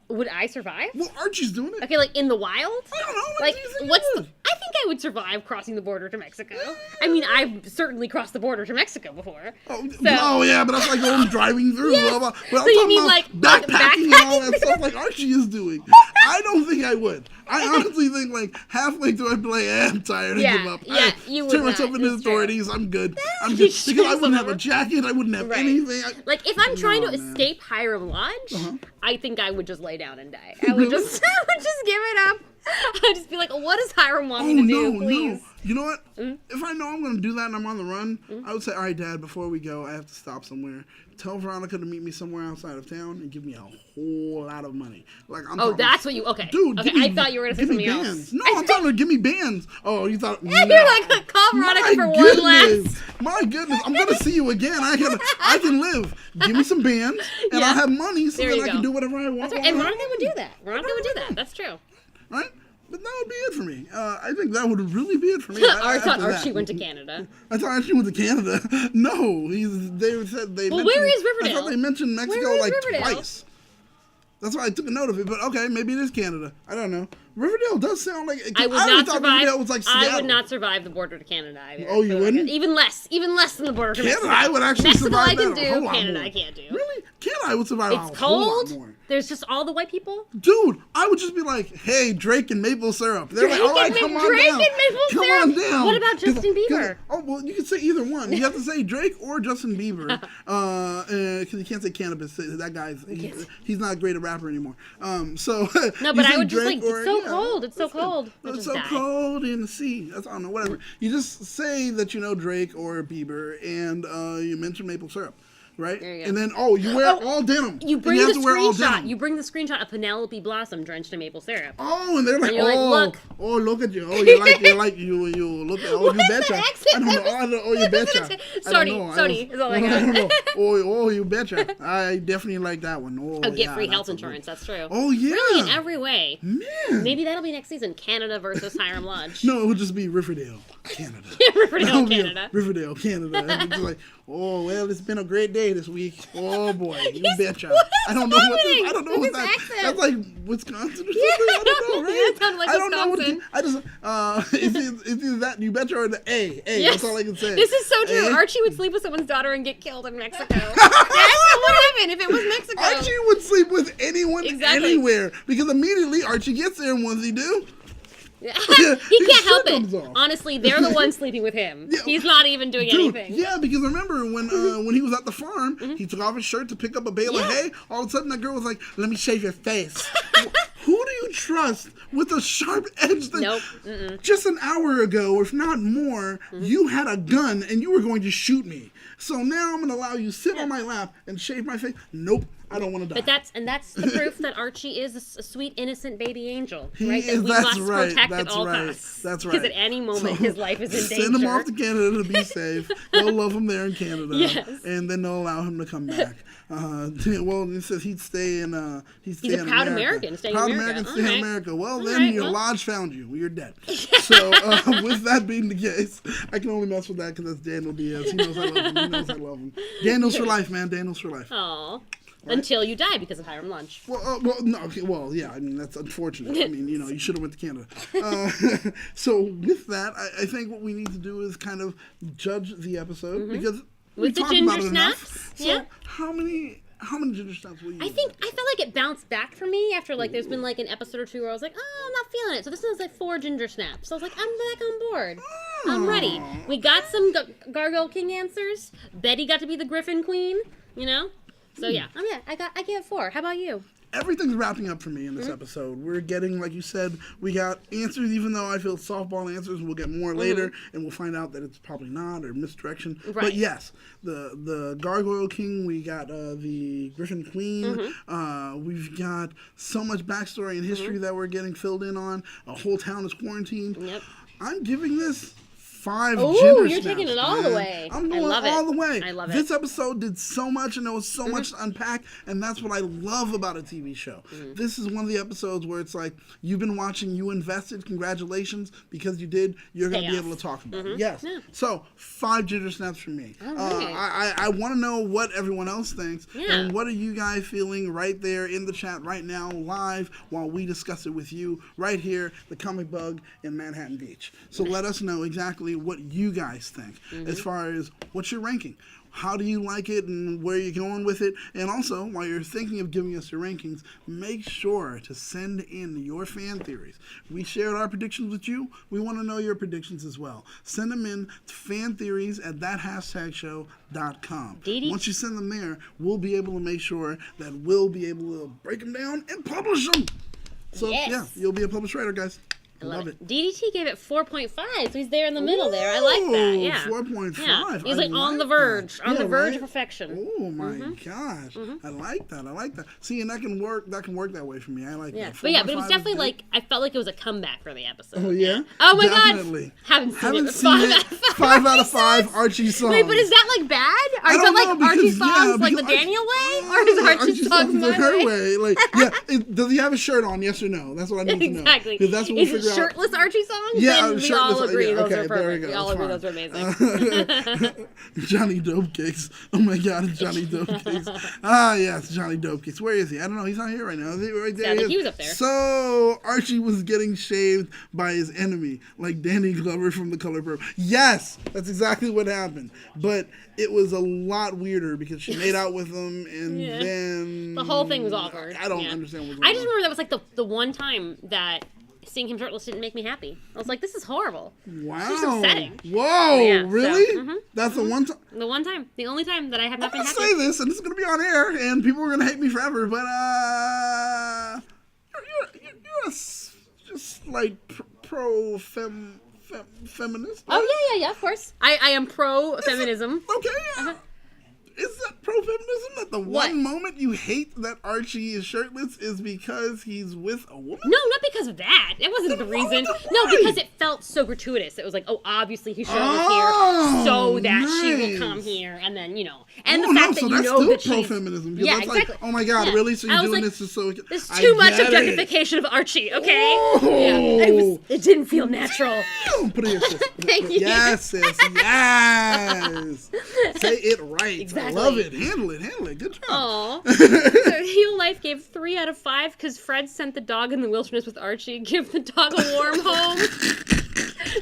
Would I survive? Well, Archie's doing it. Okay, like in the wild? I don't know. Like, do you think what's you the... I think I would survive crossing the border to Mexico. I mean, I've certainly crossed the border to Mexico before. Oh yeah, but that's like going driving through. Yes. Blah, blah. But So you mean like backpacking and all that stuff like Archie is doing? I don't think I would. I honestly think like halfway through I'd be like, I'm tired. I give up. You would turn myself into the authorities. I'm good. Because I wouldn't have a jacket. I wouldn't have anything. Like if I'm trying to escape Hiram Lodge, I think I would just lay down and die. I would just give it up. I'd just be like, what does Hiram want me to do, please? No. You know what? If I know I'm going to do that and I'm on the run, I would say, all right, Dad, before we go, I have to stop somewhere. Tell Veronica to meet me somewhere outside of town and give me a whole lot of money. Like that's what you... Okay. Dude, okay, I thought you were going to say something else. No, I'm telling her, give me bands. Oh, you thought... You're like, call Veronica for one last... My goodness, I'm going to see you again. I can live. Give me some bands, and I'll have money so that I can do whatever I want. That's right. And Veronica would do that. Veronica would do that. That's true. Right? But that would be it for me. I think that would really be it for me. I thought Archie went to Canada. I thought Archie went to Canada. No, they said they. Well, where is Riverdale? I thought they mentioned Mexico like Riverdale? twice. That's why I took a note of it. But okay, maybe it is Canada. I don't know. Riverdale does sound like. I would not survive. Riverdale was like Seattle. I would not survive the border to Canada either. Oh, you wouldn't? Even less than the border to Canada, Mexico. I would actually Mexico survive I can that a whole do. lot Canada more. I can't do. Really? Canada, I would survive It's a whole lot cold. more. There's just all the white people. Dude, I would just be like, hey, Drake and maple syrup. They're like, all right, come on Drake down. and maple Come syrup. on down. What about Justin Bieber? Oh, well, you can say either one. You have to say Drake or Justin Bieber. Because you can't say cannabis. That guy's, he's not a great rapper anymore. So no, but I would just Drake like, it's so cold. It's so cold. It's so cold in the sea. I don't know, whatever. You just say that you know Drake or Bieber, and you mention maple syrup. Right? There you go. And then, you wear all denim. You bring the screenshot. You bring the screenshot of Penelope Blossom drenched in maple syrup. Oh, and they're like, look. Oh, look at you. Oh, you like, you look at, oh, you betcha. I don't know. Oh, you betcha. Sony is all I got. I don't know. Oh, you betcha. I definitely like that one. Oh, get free health insurance. That's true. Oh, yeah. Really, in every way. Man. Maybe that'll be next season. Canada versus Hiram Lodge. No, it would just be Riverdale, Canada. Riverdale, Canada. Riverdale, Canada. And it's like, oh, well, it's been a great day. A this week. Oh boy, you betcha. What is I don't know what happening I don't know with what his that. accent? That's like Wisconsin or something. I don't know, right? That sounded like I don't know what. Wisconsin. I just it's either that you betcha or the A. Yes. That's all I can say. This is so true. A. Archie would sleep with someone's daughter and get killed in Mexico. That's what would happen if it was Mexico. Archie would sleep with anyone Exactly. anywhere because immediately Archie gets there and what does he do? He can't help comes it. off. Honestly, they're the ones sleeping with him. Yeah. He's not even doing Dude, anything. yeah, because remember when he was at the farm, he took off his shirt to pick up a bale of Yeah. hay. All of a sudden, that girl was like, "Let me shave your face." Who do you trust with a sharp edge? That Nope. just an hour ago, if not more, you had a gun and you were going to shoot me. So now I'm going to allow you to sit on my lap and shave my face. Nope, I don't want to die. But that's the proof that Archie is a sweet, innocent baby angel, He right? That is, we that's must right, protect that's at all right, costs. that's right. Because at any moment, his life is in danger. Send him off to Canada to be safe. They'll love him there in Canada. Yes. And then they'll allow him to come back. Well, it says he'd stay in He's a proud American, staying in Proud America. American, stay in All right. America. Well, All then right, your well. lodge found you. You're dead. So, with that being the case, I can only mess with that because that's Daniel Diaz. He knows I love him. He knows I love him. Daniel's for life, man. Daniel's for life. Aw. Until you die because of Hiram Lunch. Well, no, okay, well, yeah, I mean, that's unfortunate. I mean, you should have went to Canada. So with that, I think what we need to do is kind of judge the episode because we With the talked ginger about it enough. snaps? So Yeah. how many ginger snaps will you I felt like it bounced back for me after there's been an episode or two where I was like, oh, I'm not feeling it. So this was 4 ginger snaps. So I was like, I'm back on board. I'm ready. We got some Gargoyle King answers. Betty got to be the Griffin Queen. So yeah, I gave it 4. How about you? Everything's wrapping up for me in this episode. We're getting, like you said, we got answers, even though I feel softball answers. We'll get more later, and we'll find out that it's probably not, or misdirection. Right. But yes, the Gargoyle King, we got the Griffin Queen. We've got so much backstory and history that we're getting filled in on. A whole town is quarantined. Yep. I'm giving this 5 Ooh, ginger you're snaps, taking it all the man. way. I'm I going love it. all the way. I love it. This episode did so much, and there was so much to unpack, and that's what I love about a TV show. This is one of the episodes where it's like, you've been watching, you invested, congratulations, because you did, you're going to be Payoff. able to talk about it. Yes. Yeah. So, 5 ginger snaps from me. All right. I want to know what everyone else thinks, Yeah. and what are you guys feeling right there in the chat right now, live, while we discuss it with you, right here, the Comic Bug in Manhattan Beach. So let us know exactly what you guys think as far as what's your ranking. How do you like it and where you're going with it? And also, while you're thinking of giving us your rankings, make sure to send in your fan theories. We shared our predictions with you. We want to know your predictions as well. Send them in to fantheories@thathashtagshow.com. DDT. Once you send them there, we'll be able to make sure that we'll be able to break them down and publish them. So, Yes. yeah, you'll be a published writer, guys. I love it. DDT gave it 4.5, so he's there in the middle there. I like that. Ooh, Yeah. 4.5. Yeah. He's I on the like verge, that. on the Yeah, verge right? of perfection. Oh my gosh, I like that. I like that. See, and that can work. That can work that way for me. I like Yeah, that. but it was 4.5 is definitely good. I felt like it was a comeback for the episode. Oh yeah. Oh my Definitely. God. Haven't seen Haven't it. seen it. 5 out of 5 Archie songs. Wait, but is that bad? Or is don't that know, Archie because, songs yeah, like the because Daniel way, or is Archie songs my her way? way? Does he have a shirt on? Yes or no? That's what I need to know. Exactly. 'Cause that's what we'll Is it figure out. shirtless Archie songs? Yeah, then we shirtless, all agree yeah, those okay, are there we perfect. go, We all that's agree fine. those are amazing. Johnny Dope Cakes. Oh my God, it's Johnny Dope Cakes. Ah, yes, Johnny Dope Cakes. Where is he? I don't know. He's not here right now. Is he right there? Yeah, I think is. he was up there. So Archie was getting shaved by his enemy, like Danny Glover from The Color Purple. Yes, that's exactly what happened. But it was a lot weirder because she made out with him, and Yeah. then The whole thing was awkward. I don't Yeah. understand what's I going just on. remember that was like the one time that seeing him shirtless didn't make me happy. I was like, this is horrible. Wow. It's just upsetting. Whoa, Yeah, so, really? That's the one time. The one time. The only time that I have I'm not been gonna happy. say this, and this is gonna be on air, and people are gonna hate me forever. But you're just like pro feminist. Oh yeah, of course. I am pro feminism. Okay. Yeah. Is that pro-feminism that the What? one moment you hate that Archie is shirtless is because he's with a woman? No, not because of that. That wasn't the Then reason. why? No, because it felt so gratuitous. It was like, oh, obviously he's shirtless here so that she will come here. here, and then, and Oh, the no, fact so that that's you know still that she's... pro-feminism. Yeah, That's exactly. like, oh my God, Yeah. really? So I you're was doing like, this just so... There's too much get it. objectification of Archie, okay? Oh. Yeah, it didn't feel natural. Put it in, sis. Thank you. Yes, sis. Yes. Say it right. Exactly. I love it. Handle it. Good job. Aw. So Heal Life gave 3 out of 5 because Fred sent the dog in the wilderness with Archie. Give the dog a warm home.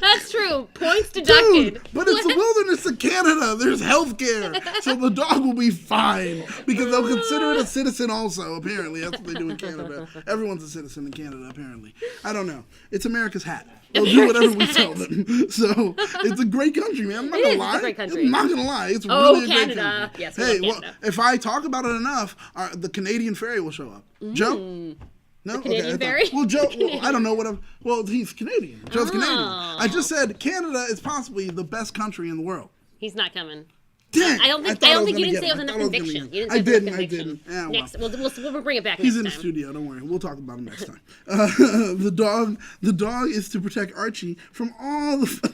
That's true. Points deducted. Dude, but it's the wilderness of Canada. There's health care. So the dog will be fine. Because they'll consider it a citizen also, apparently. That's what they do in Canada. Everyone's a citizen in Canada, apparently. I don't know. It's America's hat. They'll do whatever we tell them. So it's a great country, man. I'm not going to lie. It's a great country. I'm not going to lie. It's really a great Canada. country. Yes, we hey, love well, Canada. if I talk about it enough, the Canadian Ferry will show up. Joe? No? Canadian Ferry? Well, Joe, I don't know what I'm... Well, he's Canadian. Joe's Canadian. Oh. I just said Canada is possibly the best country in the world. He's not coming. Dang, I don't think you didn't say it with enough conviction. You didn't say it with enough conviction. Yeah, well. Next, we'll bring it back He's next in the time. studio. Don't worry. We'll talk about him next time. The dog is to protect Archie from all the...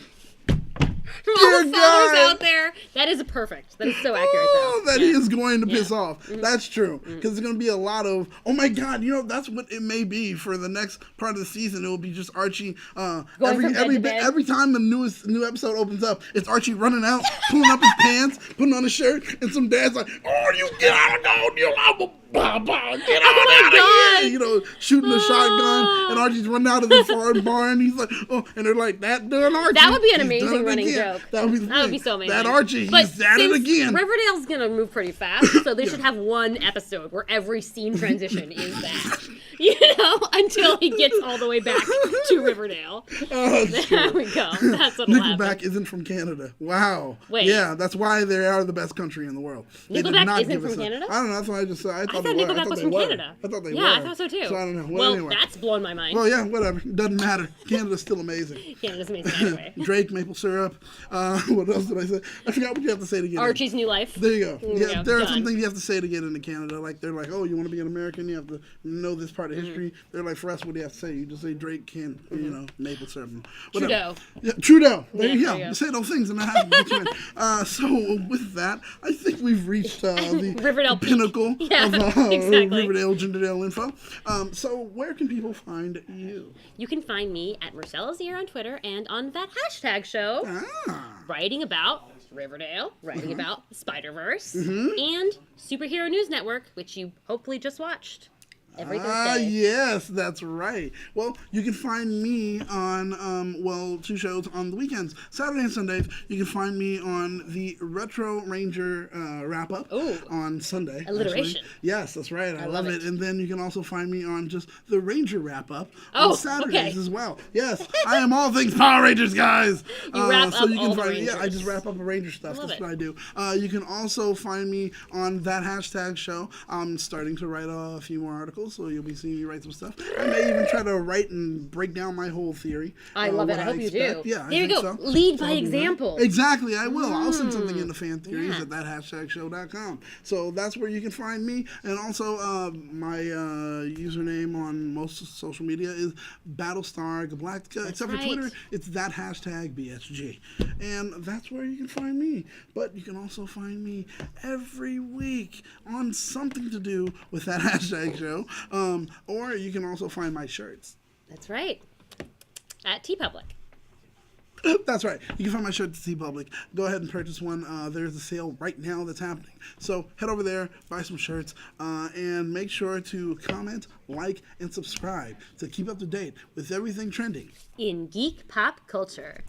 From all the Dear fathers God. out there, that is perfect. That is so accurate, though. That Yeah. he is going to piss Yeah. off. That's true. Because there's going to be a lot of, oh my God, that's what it may be for the next part of the season. It will be just Archie. from bed to bed. Every time the new episode opens up, it's Archie running out, pulling up his pants, putting on a shirt, and some dad's like, oh, you get out of there, you get out God. of here. Shooting a shotgun, and Archie's running out of the farm barn. He's like, oh, and they're like, that done Archie. That would be an He's amazing done it running again. joke. That would be so amazing. That Archie, But he's at it since again. Riverdale's gonna move pretty fast, so they should have one episode where every scene transition is that. Until he gets all the way back to Riverdale. Oh, that's There true. we go. That's what'll happen. Nickelback isn't from Canada. Wow. Wait. Yeah, that's why they are the best country in the world. They did Nickelback not isn't give us from a- Canada? I don't know. That's what I just said. I thought Nickelback was they from were. Canada. I thought they were. Yeah, I thought so too. So I don't know. Well, anyway. that's blown my mind. Well, yeah, whatever. Doesn't matter. Canada's still amazing. Canada's amazing anyway. Drake, maple syrup. What else did I say? I forgot what you have to say to get in. Archie's New Life. There you go. Yeah, there are done. some things you have to say to get into Canada. Like, they're like, oh, you want to be an American? You have to know this part of history. They're like, for us, what do you have to say? You just say Drake can, maple syrup. Whatever. Trudeau. Yeah, Trudeau. There you there go. you go. You say those things and that happens to get you in. So with that, I think we've reached the Riverdale peak. pinnacle Yeah, of exactly. Riverdale, Genderdale info. So where can people find you? You can find me at Marcella's Ear on Twitter and on that hashtag show, Ah. writing about Riverdale, writing about the Spider-Verse, and Superhero News Network, which you hopefully just watched. Every Thursday. Yes, that's right. Well, you can find me on, 2 shows on the weekends. Saturday and Sundays, you can find me on the Retro Ranger wrap-up Ooh. on Sunday. Alliteration. Actually. Yes, that's right. I love love it. it. And then you can also find me on just the Ranger wrap-up Oh, on Saturdays okay. as well. Yes, I am all things Power Rangers, guys. You wrap so up you can all the find Yeah, I Rangers. just wrap up Ranger stuff. Love That's it. what I do. You can also find me on that hashtag show. I'm starting to write a few more articles, so you'll be seeing me write some stuff. I may even try to write and break down my whole theory. I love it. what I hope you expect. do. Yeah, I There you think go. so. Lead So by I'll do that. example. Exactly, I will. I'll send something into fan theories yeah. at that #show.com. So that's where you can find me. And also, my username on most social media is Battlestar Galactica. Except for right. Twitter, it's that #BSG. And that's where you can find me. But you can also find me every week on something to do with that hashtag show. Or you can also find my shirts. That's right. At TeePublic. That's right. You can find my shirt at TeePublic. Go ahead and purchase one. There's a sale right now that's happening. So head over there, buy some shirts, and make sure to comment, like, and subscribe to keep up to date with everything trending. In geek pop culture.